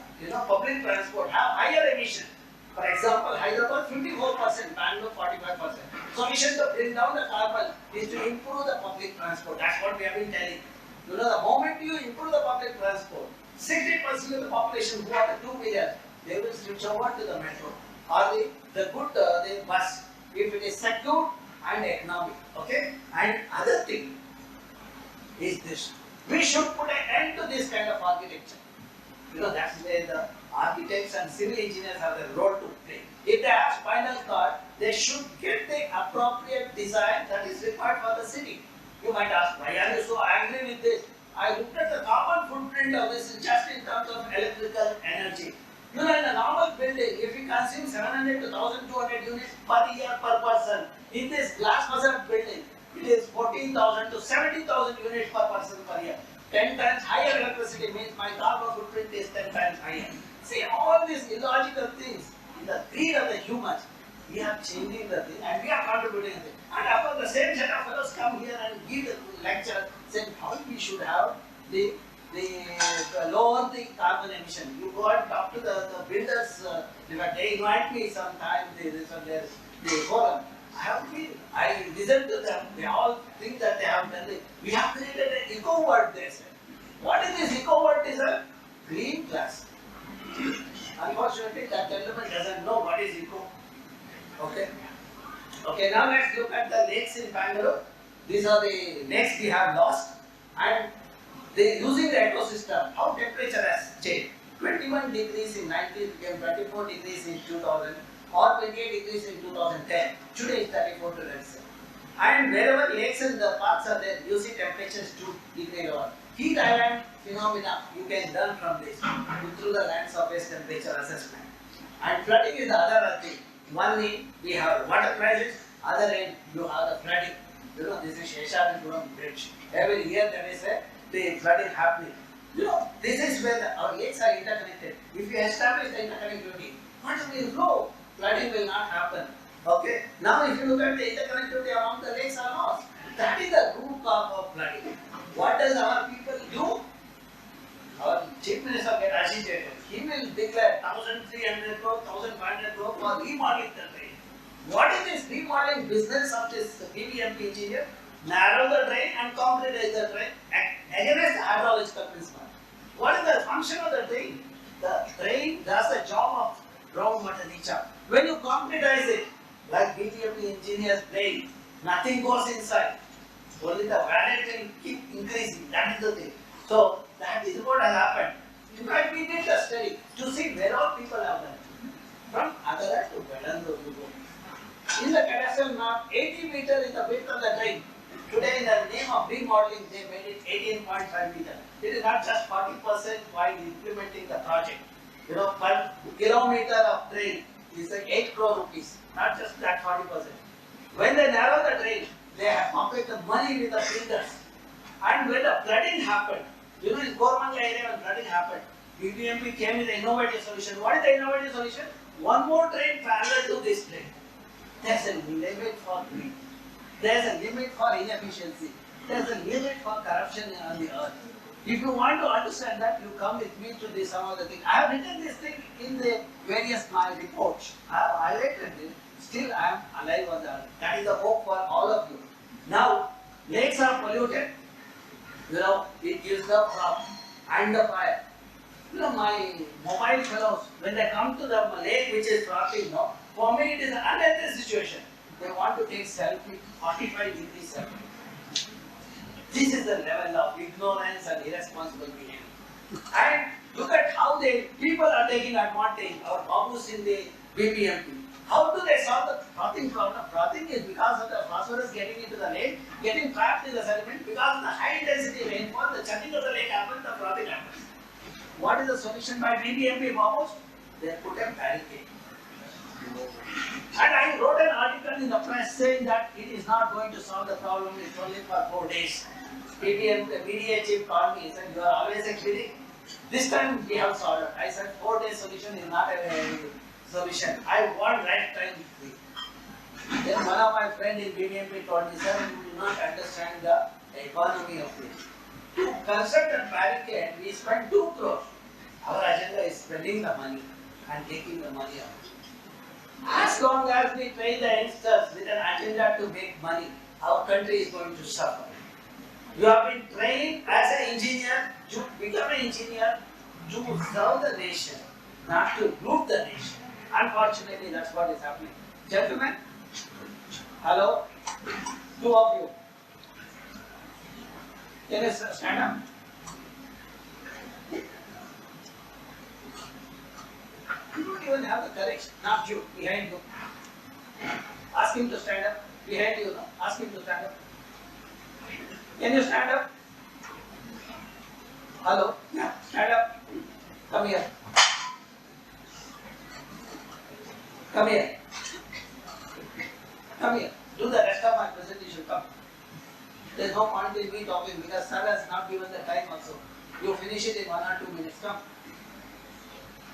public transport have higher emission. For example, Hyderabad 54%, Bangalore 45%. Solution to bring down the carbon is to improve the public transport. That's what we have been telling. You know, the moment you improve the public transport, 60% of the population who are the 2 million, they will switch over to the metro or the bus if it is secure and economic. Okay? And other thing is this. We should put an end to this kind of architecture. You know, that's where the architects and civil engineers have a role to play. If they have spinal cord, they should get the appropriate design that is required for the city. You might ask, why are you so angry with this? I looked at the carbon footprint of this just in terms of electrical energy. You know, in a normal building, if you consume 700 to 1200 units per year per person, in this glass facade building, it is 14,000 to 70,000 units per person per year. 10 times higher electricity means my carbon footprint is 10 times higher. See, all these illogical things in the greed of the humans, we are changing the thing and we are contributing it. And after the same set of fellows come here and give a lecture saying how we should have the lower the carbon emission. You go and talk to the builders, they invite me sometimes, the forum. I listen to them, they all think that they have done it. We have created an eco word, they say. What is this eco word? Is a green class. Unfortunately, that gentleman doesn't know what is eco. Okay. Okay, now let's look at the lakes in Bangalore. These are the lakes we have lost. And they using the ecosystem, how temperature has changed. 21 degrees in 90s became 24 degrees in 2000 or 28 degrees in 2010. Today is 34 to 37. And wherever lakes and the parks are there, you see temperatures 2 degrees lower. Heat island phenomena you can learn from this through the land surface temperature assessment. And flooding is the other thing. One end we have water crisis, other end you have the flooding. You know, this is Sheshavipuram bridge. Every year there is the flooding happening. You know, this is where our lakes are interconnected. If you establish the interconnectivity, what will flow? Flooding will not happen. Okay. Now if you look at the interconnectivity among the lakes are lost. That is the root cause of flooding. What does our people do? Our chief minister get agitated. He will declare 1,300 crores main business of this BBMP engineer, narrow the drain and concretize the drain against the hydrological principle. What is the function of the drain? The drain does the job of groundwater recharge. When you concretize it, like BBMP engineers drain, nothing goes inside. Only the value will keep increasing. That is the thing. So that is what has happened. In fact, we did a study to see where all people have done. From Adaption to Wetlands you go. In the cadastral map, 80 meters is the width of the drain. Today, in the name of remodeling, they made it 18.5 meters. It is not just 40% while implementing the project. You know, per kilometer of drain is like 8 crore rupees, not just that 40%. When they narrow the drain, they have pumped the money with the fingers. And when the flooding happened, you know, in Kormanga area when flooding happened, BBMP came with an innovative solution. What is the innovative solution? One more drain parallel to this drain. There's a limit for greed. There's a limit for inefficiency. There's a limit for corruption on the earth. If you want to understand that, you come with me to this some other thing. I have written this thing in the various my reports. I have highlighted it. Still I am alive on the earth. That is the hope for all of you. Now, lakes are polluted. You know, it gives the crop and the fire. You know, my mobile fellows, when they come to the lake which is frothing, no, for me it is an unhealthy situation. They want to take selfie, 45 degrees selfie. This is the level of ignorance and irresponsible behavior. And look at how people are taking advantage of babus in the BBMP. How do they solve the frothing problem? Frothing is because of the phosphorus getting into the lake, getting trapped in the sediment. Because of the high intensity rainfall, the churning of the lake happens, the frothing happens. What is the solution by BBMP babus? They put a barricade. And I wrote an article in the press saying that it is not going to solve the problem, it's only for 4 days. BDA chief called me and said, you are always a critic. This time we have solved it. I said 4 days solution is not a solution. I want right time. Then one of my friends in BBMP told me, sir, you do not understand the economy of it. To construct a barricade, we spent 2 crores. Our agenda is spending the money and taking the money out. As long as we train the youngsters with an agenda to make money, our country is going to suffer. You have been trained as an engineer to become an engineer to serve the nation, not to loot the nation. Unfortunately, that's what is happening. Gentlemen, hello, 2 of you. Can you stand up? You don't even have the courage, not you, behind you. Ask him to stand up. Behind you, no? Ask him to stand up. Can you stand up? Hello? Yeah, stand up. Come here. Come here. Come here. Do the rest of my presentation. Come. There is no point in me talking because sir has not given the time also. You finish it in 1 or 2 minutes. Come.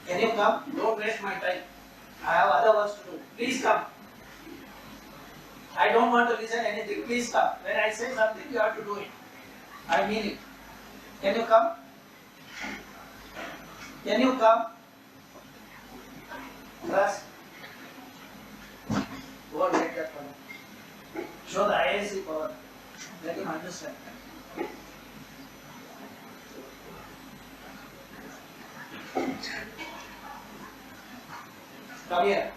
Can you come? Don't waste my time. I have other works to do. Please come. I don't want to listen anything. Please come. When I say something, you have to do it. I mean it. Can you come? Can you come? Trust. Go and make that power. Show the IAC power. Let him understand. Come here.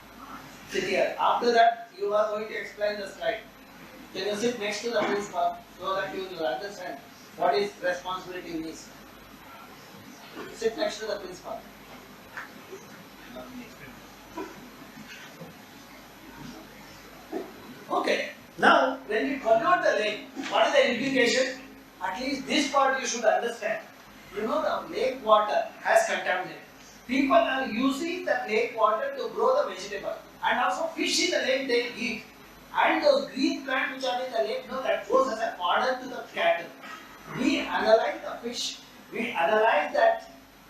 Sit here. After that, you are going to explain the slide. Can you sit next to the principal so that you will understand what is responsibility means? Sit next to the principal. Okay. Now, when you pollute the lake, what is the implication? At least this part you should understand. You know the lake water has contaminated. People are using the lake water to grow the vegetable. And also fish in the lake they eat. And those green plants which are in the lake, no, that goes as a fodder to the cattle. We analyze the fish. We analyze that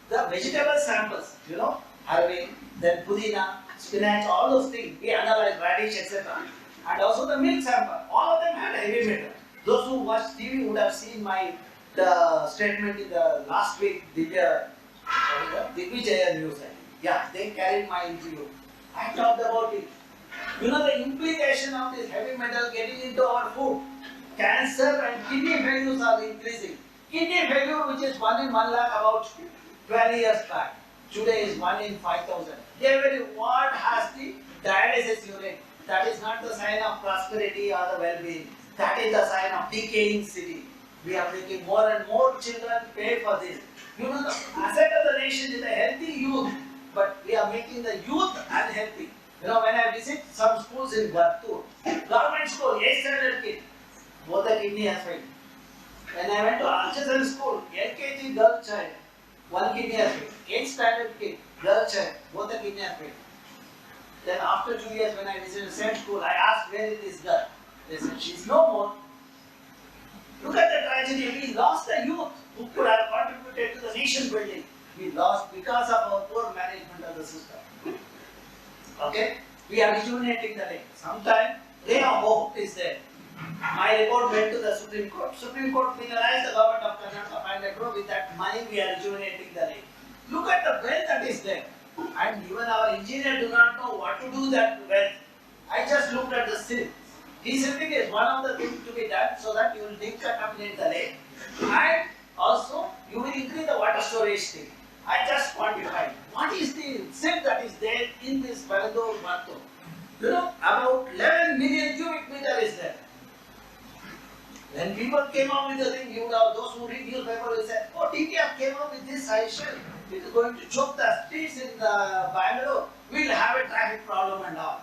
the vegetable samples, you know, harvey, then pudina, spinach, all those things. We analyze radish, etc. And also the milk sample. All of them had heavy metal. Those who watch TV would have seen the statement in the last week, Digvijaya news. Yeah, they carried my interview. I talked about it. You know the implication of this heavy metal getting into our food. Cancer and kidney failures are increasing. Kidney failure, which is 1 in 1 lakh about 12 years back, today is 1 in 5,000. What has the dialysis unit? That is not the sign of prosperity or the well-being. That is the sign of decaying city. We are making more and more children pay for this. You know, the asset of the nation is a healthy youth, but we are making the youth unhealthy. You know, when I visit some schools in Vattur, government school, 8th standard kid, both the kidney has failed. When I went to Artisan school, LKG girl child, 1 kidney has failed. 8th standard kid, girl child, both the kidney has failed. Then after 2 years, when I visited the same school, I asked, where is this girl? They said, she's no more. Look at the tragedy. We lost the youth who could have contributed to the nation building. We lost because of our poor management of the system. Okay? We are rejuvenating the lake. Sometime, ray of hope is there. My report went to the Supreme Court. Supreme Court penalized the government of Karnataka 500 crore. With that money, we are rejuvenating the lake. Look at the wealth that is there. And even our engineer do not know what to do that wealth. I just looked at the silt. Desilting is one of the things to be done so that you will decontaminate the lake. And also, you will increase the water storage thing. I just quantified. What is the silt that is there in this Valandur Vattur? You know, about 11 million cubic meter is there. When people came up with the thing, you know, those who read newspaper will say, oh, TTF came up with this suggestion. It is going to choke the streets in Bangalore. We will have a traffic problem and all.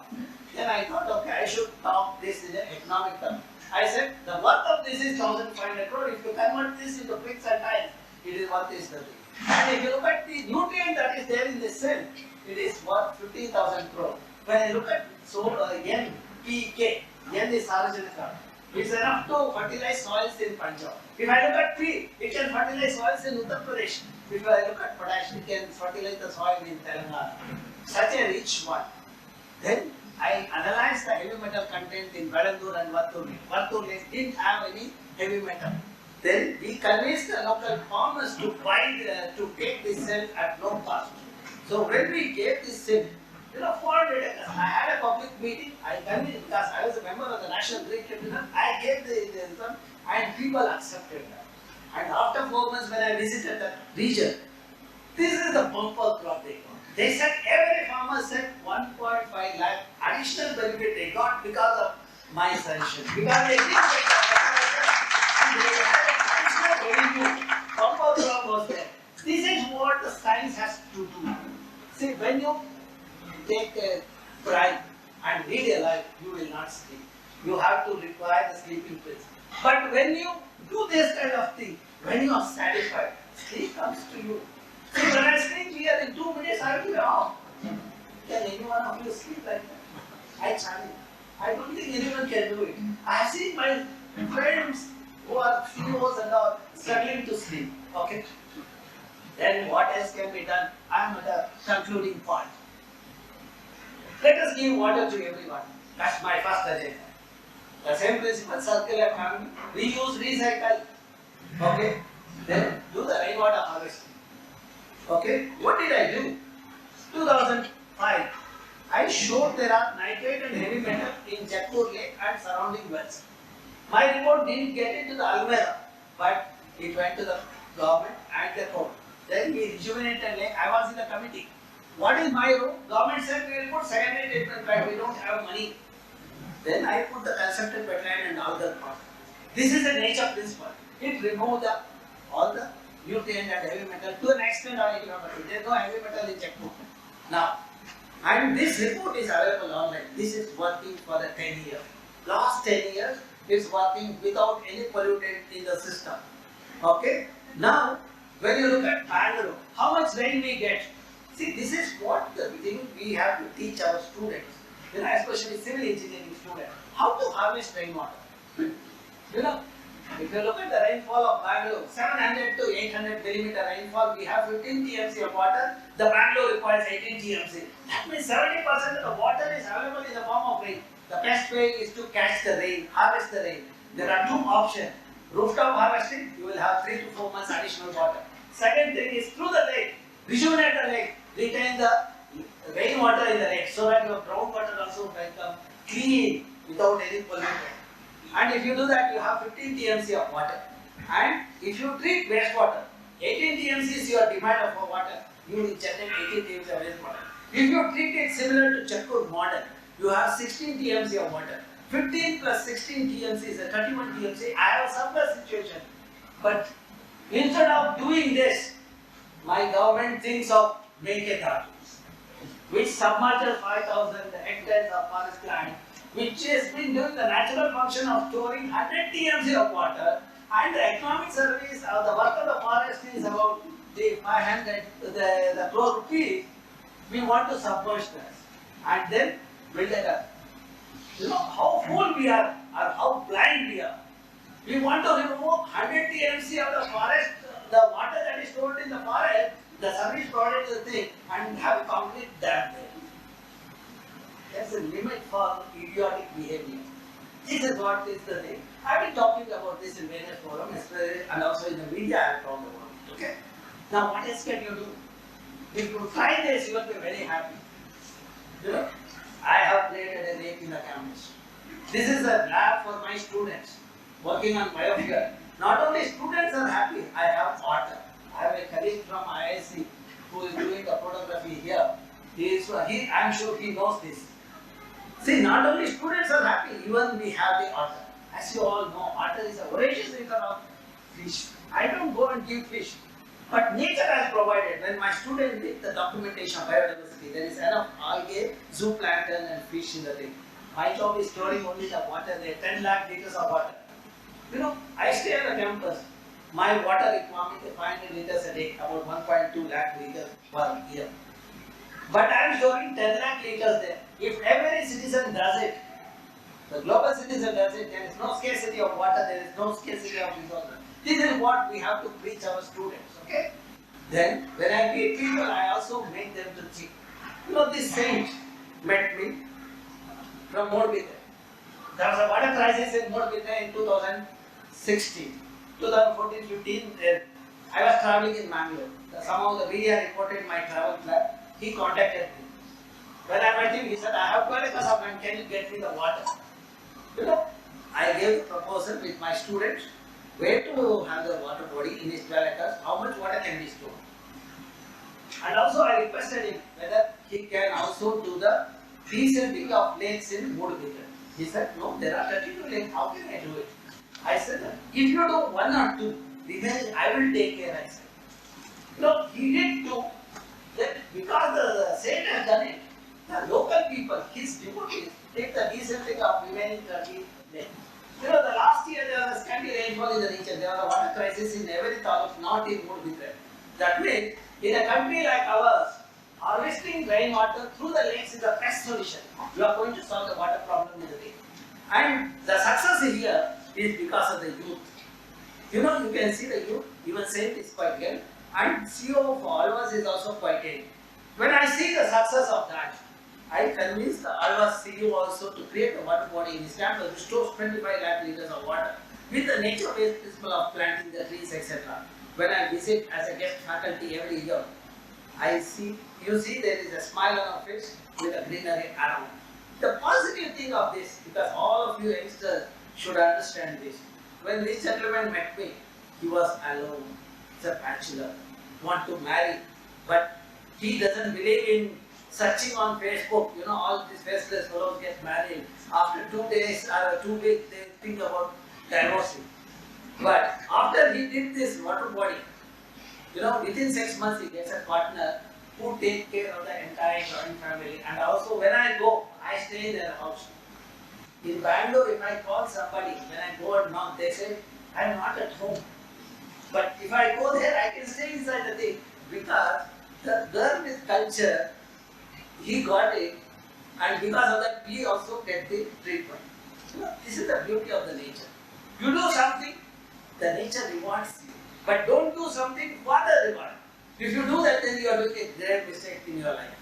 Then I thought, okay, I should talk this in an economic term. I said, the worth of this is 1,500 crore. If you convert this into bricks and tiles, it is worth this thing. And if you look at the nutrient that is there in the cell, it is worth 15,000 crore. When I look at NPK, N is Sarajana, it's enough to fertilize soils in Punjab. If I look at P, it can fertilize soils in Uttar Pradesh. If I look at potash, it can fertilize the soil in Telangana. Such a rich one. Then I analyzed the heavy metal content in Valandur and Vattur Lake. Vattur Lake didn't have any heavy metal. Then we convinced the local farmers to to take this cell at no cost. So when we gave this cell, 400 acres. I had a public meeting. I convinced, because I was a member of the National Grid Tribunal, I gave the result and people accepted that. And after 4 months when I visited the region, this is the bumper crop they got. They said every farmer said 1.5 lakh additional benefit they got because of my suggestion. Because they didn't get the fertilizer and they had additional revenue. Bumper crop was there. This is what the science has to do. See, when you take a bribe and lead a life, you will not sleep. You have to require the sleeping pills. But when you do this kind of thing, when you are satisfied, sleep comes to you. See, when I sleep here in 2 minutes, I will be off. Can any one of you sleep like that? I challenge. I don't think anyone can do it. I have seen my friends who are CEOs and all struggling to sleep. Okay? Then what else can be done? I am at a concluding point. Let us give water to everyone. That's my first agenda. The same principle, circular economy. Reuse, recycle. Okay? Then do the rainwater harvesting. Okay? What did I do? 2005. I showed there are nitrate and heavy metal in Jaipur Lake and surrounding wells. My report didn't get into the Almera, but it went to the government and the court. Then we rejuvenated lake. I was in the committee. What is my role? Government said we will put secondary treatment plant. We don't have money. Then I put the constructed wetland and all the part. This is the nature principle. It removes all the nutrient and heavy metal to an extent or 85%. There is no heavy metal in Jaipur. Now, and this report is available online. This is working for the 10 years. Last 10 years, it's working without any pollutant in the system. Okay? Now, when you look at Bangalore, how much rain we get? See, this is what the thing we have to teach our students, especially civil engineering students, how to harvest rainwater. If you look at the rainfall of Bangalore, 700 to 800 millimeter rainfall, we have 15 TMC of water. The Bangalore requires 18 TMC. That means 70% of the water is available in the form of rain. The best way is to catch the rain, harvest the rain. There are 2 options. Rooftop harvesting, you will have 3 to 4 months additional water. Second thing is through the lake, rejuvenate the lake, retain the rainwater in the lake so that your groundwater also can come clean without any pollution. And if you do that, you have 15 TMC of water. And if you treat wastewater, 18 TMC is your demand of water, you will generate 18 TMC of wastewater. If you treat it similar to Chakkur model, you have 16 TMC of water. 15 plus 16 TMC is a 31 TMC. I have a surplus situation. But instead of doing this, my government thinks of Meghnad, which submerges 5,000 hectares of forest land, which has been doing the natural function of storing 100 TMC of water, and the economic service of the work of the forest is about the 500 the crore rupees. We want to submerge that and then build it up. You know how fool we are or how blind we are. We want to remove 100 TMC of the forest, the water that is stored in the forest, the service provided the thing, and have a complete dam there. There's a limit for idiotic behavior. This is what is the thing. I've been talking about this in various forums, and also in the media I have talked about it. Okay? Now what else can you do? If you try this, you will be very happy. You know, I have created a lake in the campus. This is a lab for my students working on biofuel. Not only students are happy, I have water. I have a colleague from IIC who is doing the photography here. I'm sure he knows this. See, not only students are happy, even we have the otter. As you all know, otter is a voracious eater of fish. I don't go and give fish. But nature has provided. When my student did the documentation of biodiversity, there is enough algae, zooplankton and fish in the thing. My job is storing only the water there, 10 lakh liters of water. You know, I stay on the campus. My water requirement is 500 liters a day, about 1.2 lakh liters per year. But I am storing 10 lakh liters there. If every citizen does it, the global citizen does it, there is no scarcity of water, there is no scarcity of resources. This is what we have to preach our students, okay? Then, when I meet people, I also make them to think. You know, this saint met me from Morbite. There was a water crisis in Morbite in 2016. 2014-15, I was traveling in Bangalore. Somehow the media reported my travel plan. He contacted me. When I met him, he said, I have 12 acres of land, can you get me the water? You know, I gave the proposal with my students, where to have the water body in his 12 acres, how much water can be stored. And also I requested him whether he can also do the descending of lakes in Morbite. He said, no, there are 32 lakes, how can I do it? I said, if you do one or two, remaining I will take care, I said. No, he did two. Then because the saint has done it, the local people, his devotees, take the descending of remaining 30 lakes. You know, the last year there was a scanty rainfall in the region. There was a water crisis in every taluk, not in Morbite. That means, in a country like ours, harvesting rainwater through the lakes is the best solution. You are going to solve the water problem in the lake. And the success here is because of the youth. You know, you can see the youth, even Saint is quite young, and CEO for Alvas is also quite young. When I see the success of that, I convince the Alvas CEO also to create a water body in his campus which stores 25 lakh liters of water with the nature-based principle of planting the trees, etc. When I visit as a guest faculty every year, I see, you see there is a smile on our face with a greenery around. The positive thing of this, because all of you youngsters should understand this. When this gentleman met me, he was alone. He's a bachelor, want to marry, but he doesn't believe in searching on Facebook. You know, all these faceless fellows get married. After 2 days or 2 weeks, they think about divorcing. But after he did this water body, you know, within 6 months he gets a partner who takes care of the entire joint family. And also when I go, I stay in their house. In Bangalore, if I call somebody, when I go and knock, they say, I'm not at home. But if I go there, I can stay inside the thing. Because the girl with culture, he got it, and because of that, we also get the treatment. You know, this is the beauty of the nature. You do something, the nature rewards you. But don't do something for the reward. If you do that, then you are doing a great mistake in your life.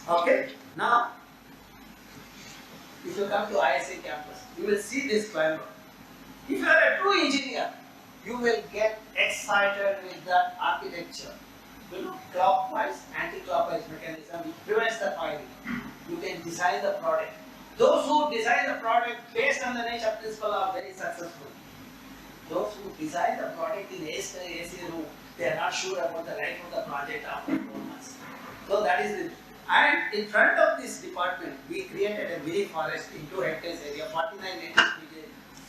Okay? Now, if you come to ISA campus, you will see this climber. If you are a true engineer, you will get excited with that architecture. clockwise, anti-clockwise mechanism, which prevents the firing. You can design the product. Those who design the product based on the nature principle are very successful. Those who design the product in AC room, they are not sure about the life of the project after 4 months. So that is it. And in front of this department, we created a mini forest in 2 hectares area, 49 acres,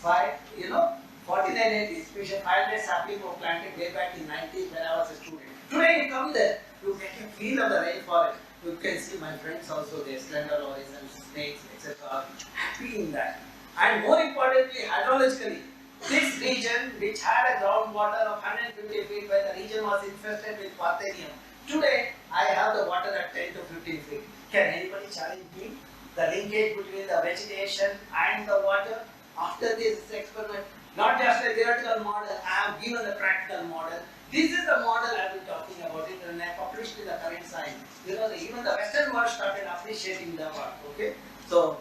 49 acres, 500 saplings were planted way back in 90s when I was a student. Today you come there, you get a feel of the rainforest. You can see my friends also, they slender horizons, snakes, etc. Happy in that. And more importantly, hydrologically, this region which had a groundwater of 150 feet when the region was infested with Parthenium, today I have the water at 10 to 15 feet. Can anybody challenge me? The linkage between the vegetation and the water after this experiment, not just a theoretical model, I have given the practical model. This is the model I have been talking about it and I published in the current science. Even the Western world started appreciating the work. Okay, so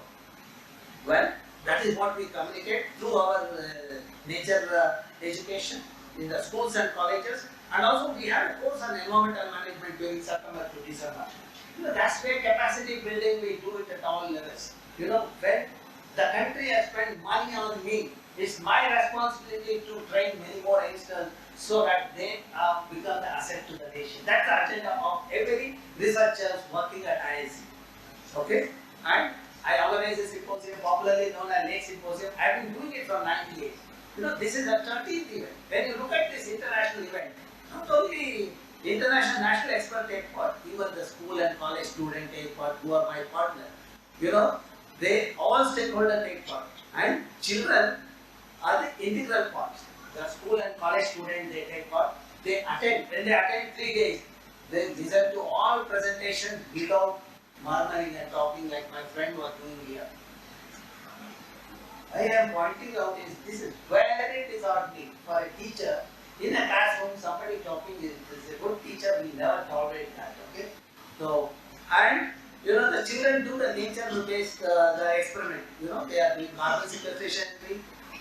well, that is what we communicate through our nature education in the schools and colleges, and also we have a course on environmental management during September to December. That's where capacity building we do it at all levels. When the country has spent money on me, it's my responsibility to train many more youngsters so that they become the asset to the nation. That's the agenda of every researcher working at IISc. Okay? And I organize a symposium popularly known as Lake Symposium. I've been doing it for 98. This is the 13th event. When you look at this international event, not only international national experts take part, even the school and college students take part who are my partner. They all stakeholders take part. And children are the integral parts. The school and college students, they take part. They attend. When they attend 3 days, they listen to all presentations without murmuring and talking like my friend was doing here. I am pointing out this is very disheartening for a teacher in a classroom. Somebody talking is a good teacher will never tolerate that. Okay, so and the children do the nature-based the experiment. They are doing carbon sequestration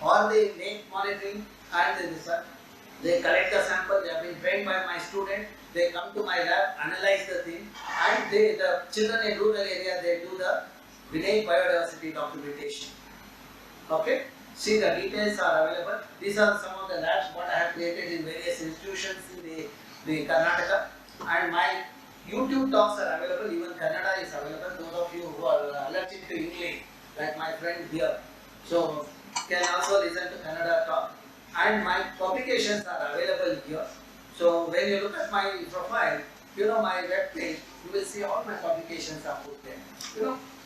or the lake monitoring and the research. They collect the sample. They have been trained by my student. They come to my lab, analyze the thing, and the children in rural area, they do the village biodiversity documentation. Okay? See, the details are available. These are some of the labs what I have created in various institutions in the Karnataka. And my YouTube talks are available, even Kannada is available. Those of you who are allergic to English, like my friend here, so can also listen to Kannada talk. And my publications are available here. So when you look at my profile, my web page, you will see all my publications are put there.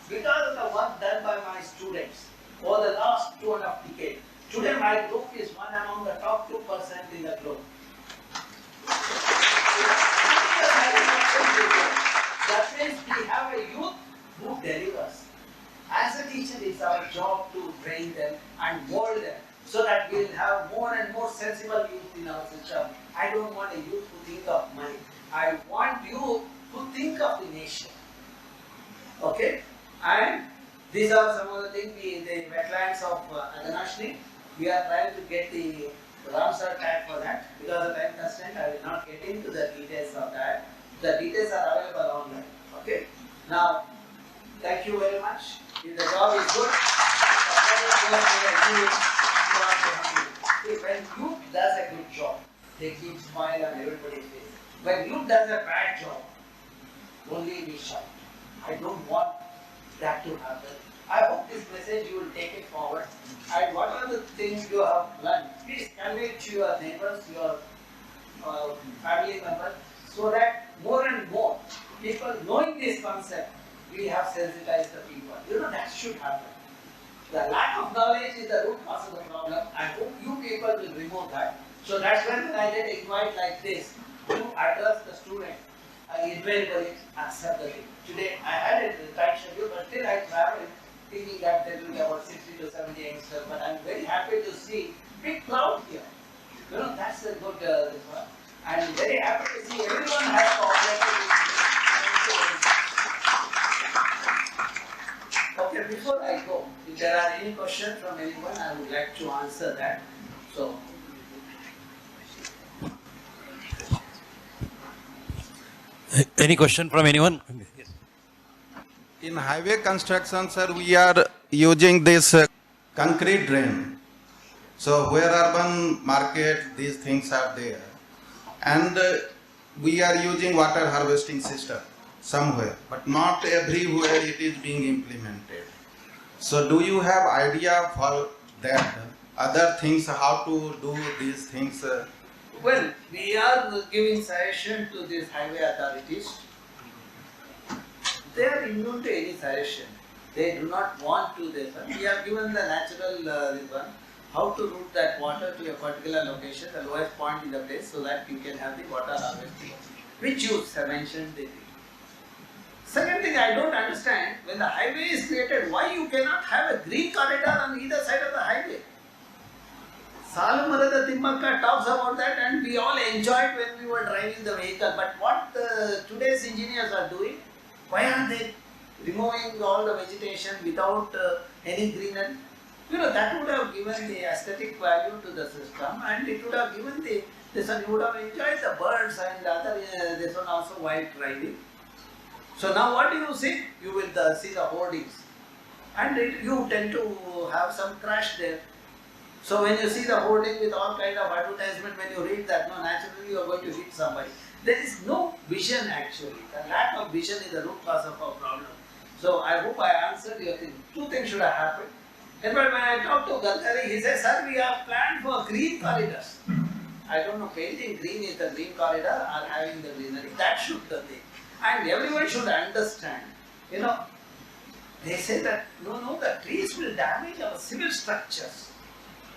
Because of the work done by my students over the last 2.5 decades, today my group is one among the top 2% in the globe. That means we have a youth who delivers. As a teacher, it's our job to train them and mold them so that we will have more and more sensible youth in our system. I don't want a youth who think of money. I want youth who think of the nation. Okay? And these are some of the things, the wetlands of Adaption. We are trying to get the Ramsar tag for that. Because of time constraint, I will not get into the details of that. The details are available online. Okay? Now, thank you very much. If the job is good, when youth does a good job, they keep smile on everybody's face. When youth does a bad job, only we shout. I don't want that to happen. I hope this message you will take it forward. And what are the things you have learned? Please convey to your neighbors, your family members, so that more and more people knowing this concept, we have sensitized the people. That should happen. The lack of knowledge is the root cause of the problem. I hope you people will remove that. So that's when I get an invite like this to address the student. I invariably accept the thing. Today I had a tight schedule, but still I traveled thinking that there will be about 60 to 70 youngsters. But I'm very happy to see big crowd here. That's a good this one. I'm very happy to see everyone has cooperated. Okay, before I go, if there are any questions from anyone, I would like to answer that. So, Any question from anyone? Yes. In highway construction, sir, we are using this concrete drain. So where urban market, these things are there. And we are using water harvesting system somewhere, but not everywhere it is being implemented. So do you have idea for that? Other things, how to do these things? Well, we are giving suggestion to these highway authorities. They are immune to any suggestion. They do not want to this one. We have given the natural this one, how to route that water to a particular location, the lowest point in the place, so that you can have the water harvesting, which you mentioned the thing. Second thing I don't understand, when the highway is created, why you cannot have a green corridor on either side of the highway? Salumarada Timmakka talks about that and we all enjoyed when we were driving the vehicle. But what today's engineers are doing, why are they removing all the vegetation without any greenery? You know, that would have given the aesthetic value to the system and it would have given this one, you would have enjoyed the birds and other, this one also while driving. So now what do you see? You will see the hoardings and you tend to have some crash there. So when you see the hoarding with all kind of advertisement, when you read that, no, naturally you are going to hit somebody. There is no vision actually. The lack of vision is the root cause of our problem. So I hope I answered your thing. Two things should have happened. And when I talked to Gadkari, he says, sir, we have planned for green corridors. I don't know, painting green is the green corridor or having the greenery. That should be the thing. And everyone should understand, you know, they say that, no, the trees will damage our civil structures.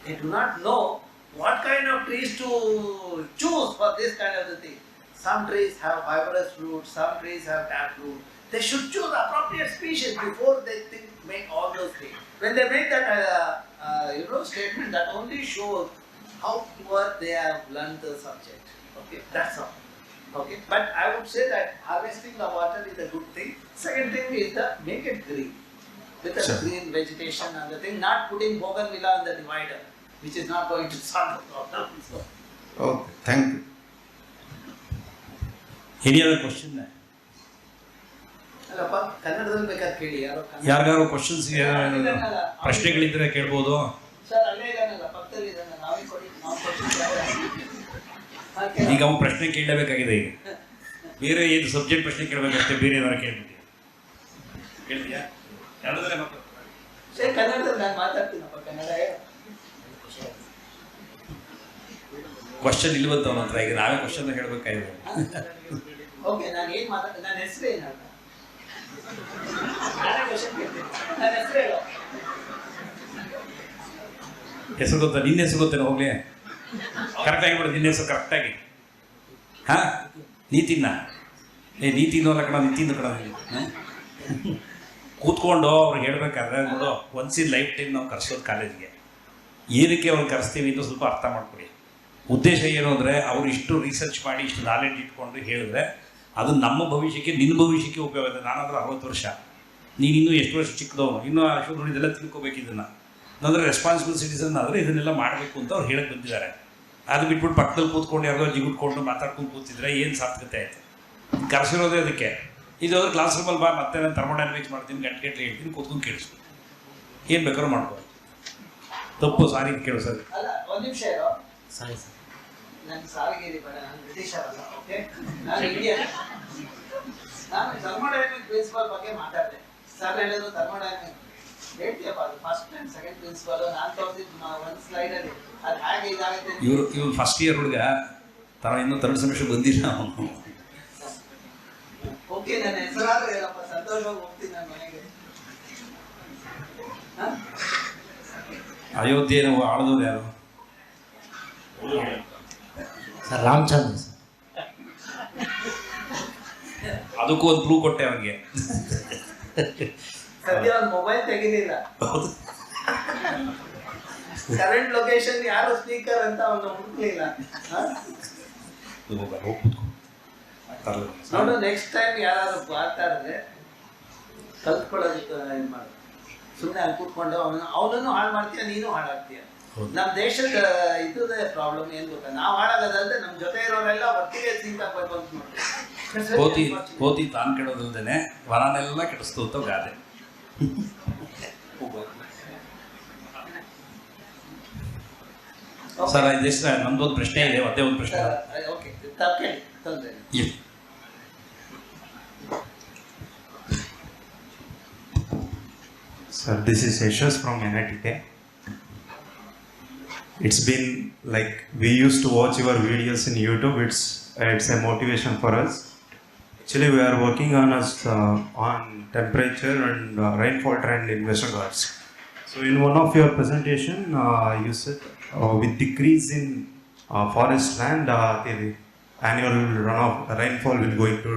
They do not know what kind of trees to choose for this kind of the thing. Some trees have fibrous roots, some trees have tap roots. They should choose appropriate species before they make all those things. When they make that statement, that only shows how poor they have learned the subject. Okay, that's all. Okay, but I would say that harvesting the water is a good thing. Second thing is make it green. With the green vegetation and the thing, not putting bougainvillea on the divider, which is not going to solve the problem. So. Okay, thank you. Any other question? ಅಲ್ಲಪ್ಪ ಕನ್ನಡದಲ್ಲಿ ಬೇಕಾದ್ರೆ ಕೇಳಿ ಯಾರೋ ಯಾರಿಗಾರು questions ಪ್ರಶ್ನೆಗಳಿದ್ರೆ ಕೇಳ್ಬೋದು. Sir ಅಲ್ಲೇ ಇದಾನಲ್ಲ ಪಕ್ಕದಲ್ಲಿ ಇದಾನ ನಾವೇ ಕೊಡಿ ನಾವು ಈಗ ಅವ್ನು ಪ್ರಶ್ನೆ ಕೇಳಲೇಬೇಕಾಗಿದೆ. ಈಗ ಬೇರೆ ಏನು ಸಬ್ಜೆಕ್ಟ್ ಪ್ರಶ್ನೆ ಕೇಳಬೇಕಷ್ಟೇ, ಬೇರೆ ಏನಾರು ಕೇಳ್ಬಿಟ್ಟಿಯಾ? ಕೇಳ್ತೀಯಾ? ಕನ್ನಡದಲ್ಲೇ ಸರ್ ಕನ್ನಡದಲ್ಲಿ ನಾನು ಮಾತಾಡ್ತೀನಪ್ಪ ಕನ್ನಡ. ಕ್ವಶನ್ ಇಲ್ವಂತ ಅವನ ಹತ್ರ, ಈಗ ನಾವೇ ಕ್ವಶನ್ ಹೇಳ್ಬೇಕಾಗಿದೆ. ಓಕೆ, ನಾನು ಏನು ಮಾತಾಡ್ತೀನಿ, ನನ್ನ ಹೆಸರು ಏನಲ್ಲ, ನಾನೇ ಕ್ವಶನ್ ಕೇಳ್ತೀನಿ, ನನ್ನ ಹೆಸರು ಹೇಳೋ. ಹೆಸರು ಗೊತ್ತಾ? ನಿನ್ನ ಹೆಸರು ಗೊತ್ತೇನೋ? ಹೋಗ್ಲಿ, ಕರೆಕ್ಟಾಗಿ ಬಿಡು ನಿನ್ನ ಹೆಸರು ಕರೆಕ್ಟಾಗಿ. ಹಾಂ, ನೀತಿನ ನೀತಿನೋ ಕಣ, ನಿಂತಿಂದು ಕಣ. ಕೂತ್ಕೊಂಡು ಅವ್ರಿಗೆ ಹೇಳ್ಬೇಕಾದ್ರೆ ನೋಡು, ಒನ್ಸ್ ಇನ್ ಲೈಫ್ ಟೈಮ್ ನಾವು ಕರೆಸೋದು ಕಾಲೇಜ್ಗೆ. ಏನಕ್ಕೆ ಅವ್ರು ಕರೆಸ್ತೀವಿ ಅಂತ ಸ್ವಲ್ಪ ಅರ್ಥ ಮಾಡ್ಕೊಡಿ. ಉದ್ದೇಶ ಏನು ಅಂದರೆ, ಅವ್ರು ಇಷ್ಟು ರಿಸರ್ಚ್ ಮಾಡಿ ಇಷ್ಟು ನಾಲೆಡ್ಜ್ ಇಟ್ಕೊಂಡು ಹೇಳಿದ್ರೆ ಅದು ನಮ್ಮ ಭವಿಷ್ಯಕ್ಕೆ, ನಿನ್ನ ಭವಿಷ್ಯಕ್ಕೆ ಉಪಯೋಗ ಇದೆ. ನಾನಾದರೂ 60 ವರ್ಷ, ನೀನಿನ್ನೂ ಎಷ್ಟು ವರ್ಷ ಚಿಕ್ಕದವನು, ಇನ್ನೂ ಅಷ್ಟು ನೋಡಿ ಇದೆಲ್ಲ ತಿಳ್ಕೊಬೇಕು. ಇದನ್ನು ಅಂದರೆ ರೆಸ್ಪಾನ್ಸಿಬಲ್ ಸಿಟಿಸನ್ ಆದರೆ ಇದನ್ನೆಲ್ಲ ಮಾಡಬೇಕು ಅಂತ ಅವ್ರು ಹೇಳಕ್ಕೆ ಬಂದಿದ್ದಾರೆ. ಅದು ಬಿಟ್ಬಿಟ್ಟು ಪಕ್ಕದಲ್ಲಿ ಕೂತ್ಕೊಂಡು ಯಾರೋ ಜಿಗುಟ್ಕೊಂಡು ಮಾತಾಡ್ಕೊಂಡು ಕೂತಿದ್ರೆ ಏನು ಸಾರ್ಥಕತೆ ಆಯಿತು? ಕರೆಸಿರೋದೇ ಅದಕ್ಕೆ. ಇದಾದ್ರೆ ಕ್ಲಾಸ್ ರೂಮಲ್ಲಿ ಬಾ, ಮತ್ತೆ ನಾನು ಥರ್ಮೋಡೈನಮಿಕ್ಸ್ ಮಾಡ್ತೀನಿ, ಗಂಟೆ ಹೇಳ್ತೀನಿ, ಕೂತ್ಕೊಂಡು ಕೇಳಿಸ್ಕೊ, ಏನು ಬೇಕಾದ್ರೂ ಮಾಡ್ಕೊ. ತಪ್ಪು ಸಾರಿ ಕೇಳು ಸರ್. ಅಲ್ಲ, ಒಂದು ನಿಮಿಷ ಇರೋ. ಸಾರಿ ಸರ್, ನನ್ನ ಸಾರಿಗೇರಿ ಬೇಡ, ನಾನು ಬ್ರಿಟಿಷರ್ ಅಲ್ಲ. ಓಕೆ, ನಾನು ಇಂಡಿಯನ್. ನಾನು ಥರ್ಮೋಡೈನಮಿಕ್ ಪ್ರಿನ್ಸಿಪಲ್ ಬಗ್ಗೆ ಮಾತಾಡಿದೆ. ಸರ್ ಹೇಳಿದ್ರು ಥರ್ಮೋಡೈನಮಿಕ್ ಹೇಳ್ತೀಯಪ್ಪ, ಅದು ಫಸ್ಟ್ ಆ್ಯಂಡ್ ಸೆಕೆಂಡ್ ಪ್ರಿನ್ಸಿಪಲ್ ನಾನು ತೋರಿಸಿದ್ದು ಒಂದು ಸ್ಲೈಡಲ್ಲಿ. ಅದು ಹೇಗೆ ಇದಾಗುತ್ತೆ? ಇವ್ರು ಫಸ್ಟ್ ಇಯರ್ ಹುಡುಗ, ಇನ್ನೂ 3rd ಸೆಮಿಸ್ಟರ್ ಬಂದಿಲ್ಲ ಅವನು. ಓಕೆ, ನನ್ನ ಹೆಸರಾದ್ರೆ ಹೇಳಪ್ಪ, ಸಂತೋಷವಾಗಿ ಹೋಗ್ತೀನಿ ನನ್ನ ಮನೆಗೆ. ಅಯೋಧ್ಯೆಯನ್ನು ಆಳಿದವ್ರು ಯಾರು? Sir Ramachandra sir. ಅದಕ್ಕೂ ಒಂದು ಕ್ಲೂ ಕೊಟ್ಟೆ ಅವನಿಗೆ. ಸದ್ಯ ಒಂದು ಮೊಬೈಲ್ ತೆಗಿಲಿಲ್ಲ, ಕರೆಂಟ್ ಲೊಕೇಶನ್ ಯಾರು ಸ್ಪೀಕರ್ ಅಂತ ಅವನು ಹುಡುಕ್ಲಿಲ್ಲ. ನೋಡು, ನೆಕ್ಸ್ಟ್ ಟೈಮ್ ಯಾರು ಮಾತಾಡಿದ್ರೆ ಕಲ್ತ್ಕೊಳ್ಳೋದಕ್ಕೆ ಇದು ಮಾಡು. ಸುಮ್ಮನೆ ಅಲ್ಲಿ ಕೂತ್ಕೊಂಡು ಅವನನ್ನು ಹಾಳು ಮಾಡ್ತೀಯ, ನೀನು ಹಾಳಾಗ್ತೀಯ. ನಮ್ಮ ದೇಶದ ಇದೇ ಪ್ರಾಬ್ಲಮ್ ಏನು ಗೊತ್ತಾ, ನಾವು ಹಾಳಾಗೋದಲ್ಲದೆ ನಮ್ಮ ಜೊತೆ ಇರೋರೆಲ್ಲ ಒಟ್ಟಿಗೆ ಸಿಂಕ್ ಹಾಕ್ಬೇಕು ಅಂತ ನೋಡಿ. That's very ಕೋತಿ unfortunate. ಕೋತಿ ತಾನು ಕೆಡೋದಲ್ದೇನೆ ವನನೆಲ್ಲ ಕೆಡಿಸ್ತು ಅಂತ ಗಾದೆ. ಸರ್ ಇದೆಷ್ಟು ನಮ್ದೊಂದು ಪ್ರಶ್ನೆ ಇದೆ, ಮತ್ತೆ ಒಂದು ಪ್ರಶ್ನೆ. Okay, ತಪ್ಪೇಳಿ ತೊಂದರೆ ಇಲ್ಲ. Sir, this is Yashas from NITK. It's been like we used to watch your videos in YouTube. It's a motivation for us. Actually, we are working on temperature and rainfall trend in Western Ghats. So, in one of your presentation, you said with decrease in forest land, the annual runoff rainfall will going to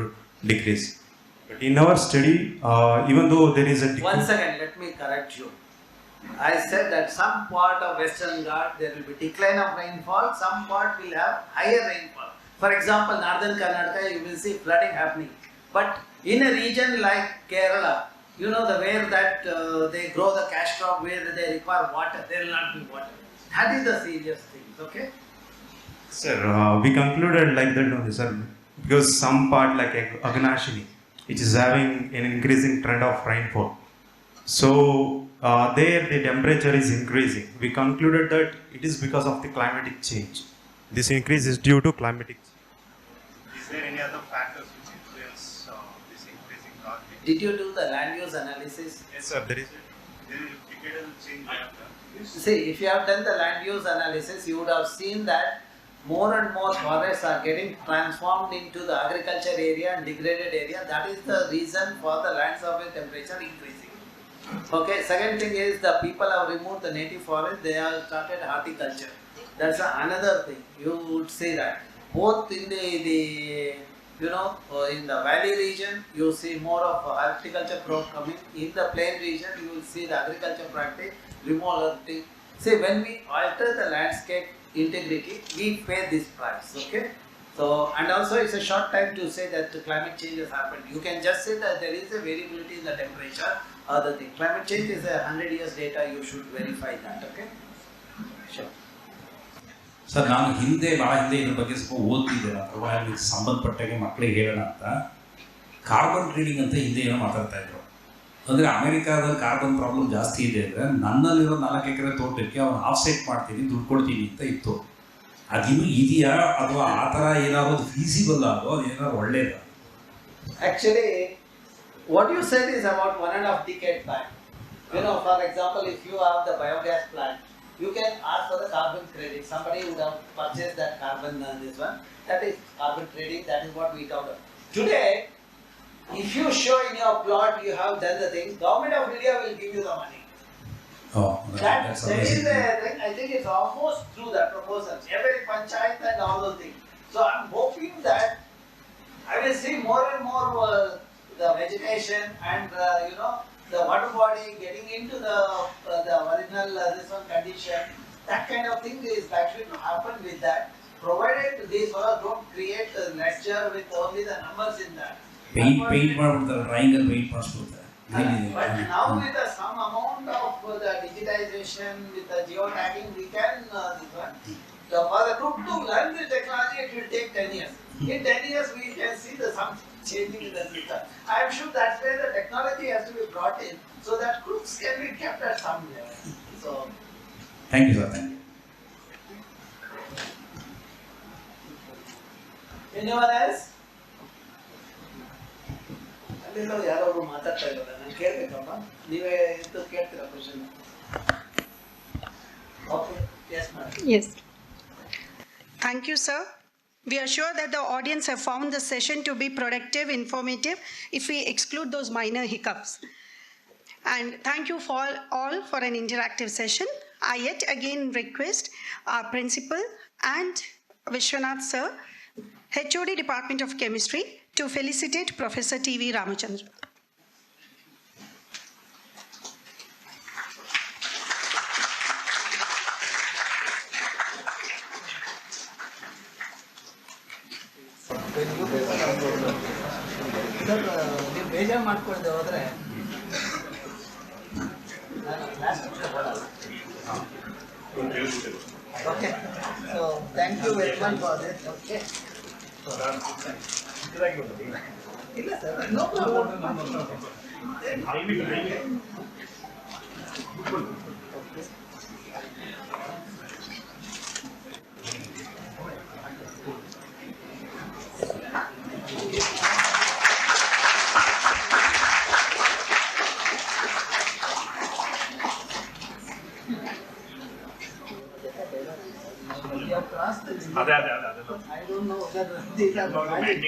decrease. But in our study, even though there is a One second, let me correct you. I said that some part of Western Ghats there will be decline of rainfall, some part will have higher rainfall. For example, Northern Karnataka, you will see flooding happening. But in a region like Kerala, you know where that they grow the cash crop, where they require water, there will not be water. That is the serious thing, okay? Sir, we concluded like that only, sir, because some part like Agnashini, which is having an increasing trend of rainfall. So there the temperature is increasing. We concluded that it is because of the climatic change. This increase is due to climatic change. Is there any other factors which influence this increasing climate? Did you do the land use analysis? Yes, sir, there is a decadal change after. See, if you have done the land use analysis, you would have seen that more and more forests are getting transformed into the agriculture area and degraded area. That is the reason for the land surface temperature increasing. Okay, second thing is the people have removed the native forest, they have started horticulture. That's another thing. You would see that. Both in the in the valley region, you see more of horticulture crop coming. In the plain region, you will see the agriculture practice, remote. See, when we alter the landscape integrity, we pay this price, okay? So, and also it's a short time to say that climate change has happened. You can just say that there is a variability in the temperature, other thing. Climate change is a 100 years data, you should verify that, okay? Sure. Sir ನಾನು ಭಾಳ ಹಿಂದೆ ಇದ್ರ ಬಗ್ಗೆ ಸ್ವಲ್ಪ ಓದ್ತಿದ್ದೆ, ನಾನು ಸಂಬಂಧಪಟ್ಟಾಗೆ ಮಕ್ಕಳಿಗೆ ಹೇಳೋಣ ಅಂತ. ಕಾರ್ಬನ್ ಟ್ರೇಡಿಂಗ್ ಅಂತ ಹಿಂದೆ ಏನೋ ಮಾತಾಡ್ತಾ ಇದ್ರು. ಅಂದರೆ ಅಮೆರಿಕಾದಲ್ಲಿ ಕಾರ್ಬನ್ ಪ್ರಾಬ್ಲಮ್ ಜಾಸ್ತಿ ಇದೆ ಅಂದರೆ ನನ್ನಲ್ಲಿರೋ 4 ಎಕರೆ ತೋಟಕ್ಕೆ ಅವನು ಆಫ್ಸೆಟ್ ಮಾಡ್ತೀನಿ, ದುಡ್ಡು ಕೊಡ್ತೀನಿ ಅಂತ ಇತ್ತು. ಅದಿನ್ನೂ ಇದೆಯಾ ಅಥವಾ ಆ ಥರ ಏನಾದ್ರು ಫೀಸಿಬಲ್ ಆಗೋ ಅದು ಏನಾದ್ರು ಒಳ್ಳೇದು? Actually, what you said is about 1.5 decade time. For example, if you have the biogas plant, you can ask for the carbon credit. Somebody would have purchased that carbon, this one. That is carbon trading, that is what we talk about. Today, if you show in your plot you have done the thing, Government of India will give you the money. Oh, That that's is amazing. the thing. I think it's almost through that proposals. Every panchayat and all those things. So I'm hoping that I will see more and more the vegetation and the water body getting into the original this one condition. That kind of thing is likely to happen with that. Provided these fellows don't create a lecture with only the numbers in that. Paint ಮಾಡ್ಬಿಡ್ತಾರೆ, ಡ್ರಾಯಿಂಗಲ್ಲಿ paint ಮಾಡಿಸ್ಬಿಡ್ತಾರೆ. But now with some amount of the digitization, with the geotagging, we can this one. For the group to learn the technology, it will take 10 years. In 10 years, we can see some changing in the system. I am sure that's where the technology has to be brought in, so that groups can be kept at some level. So, thank you sir, thank you. anyone else? ಅಲ್ಲೆಲ್ಲೋ ಯಾರೋ ಒಬ್ರು ಮಾತಾಡ್ತಾ ಇದ್ದಾರೆ, ನಾನು ಕೇಳಬೇಕಪ್ಪ, ನೀವೇ ಇದ್ದು ಕೇಳ್ತೀರಾ question? Okay, yes madam. Yes. Thank you, sir. We are sure that the audience have found the session to be productive, informative, if we exclude those minor hiccups. And thank you for all for an interactive session. I yet again request our principal and Vishwanath sir, HOD Department of Chemistry, to felicitate Professor TV Ramachandra. Sir, ನೀವು ಬೇಜಾರು ಮಾಡ್ಕೊಳ್ದೆ ಹೋದರೆ ನಾನು class ಬರಲ್ಲ. Okay, so thank you very much for this. Okay. ಇಲ್ಲ sir, no problem. You have crossed the limit. I don't know whether these are the valid.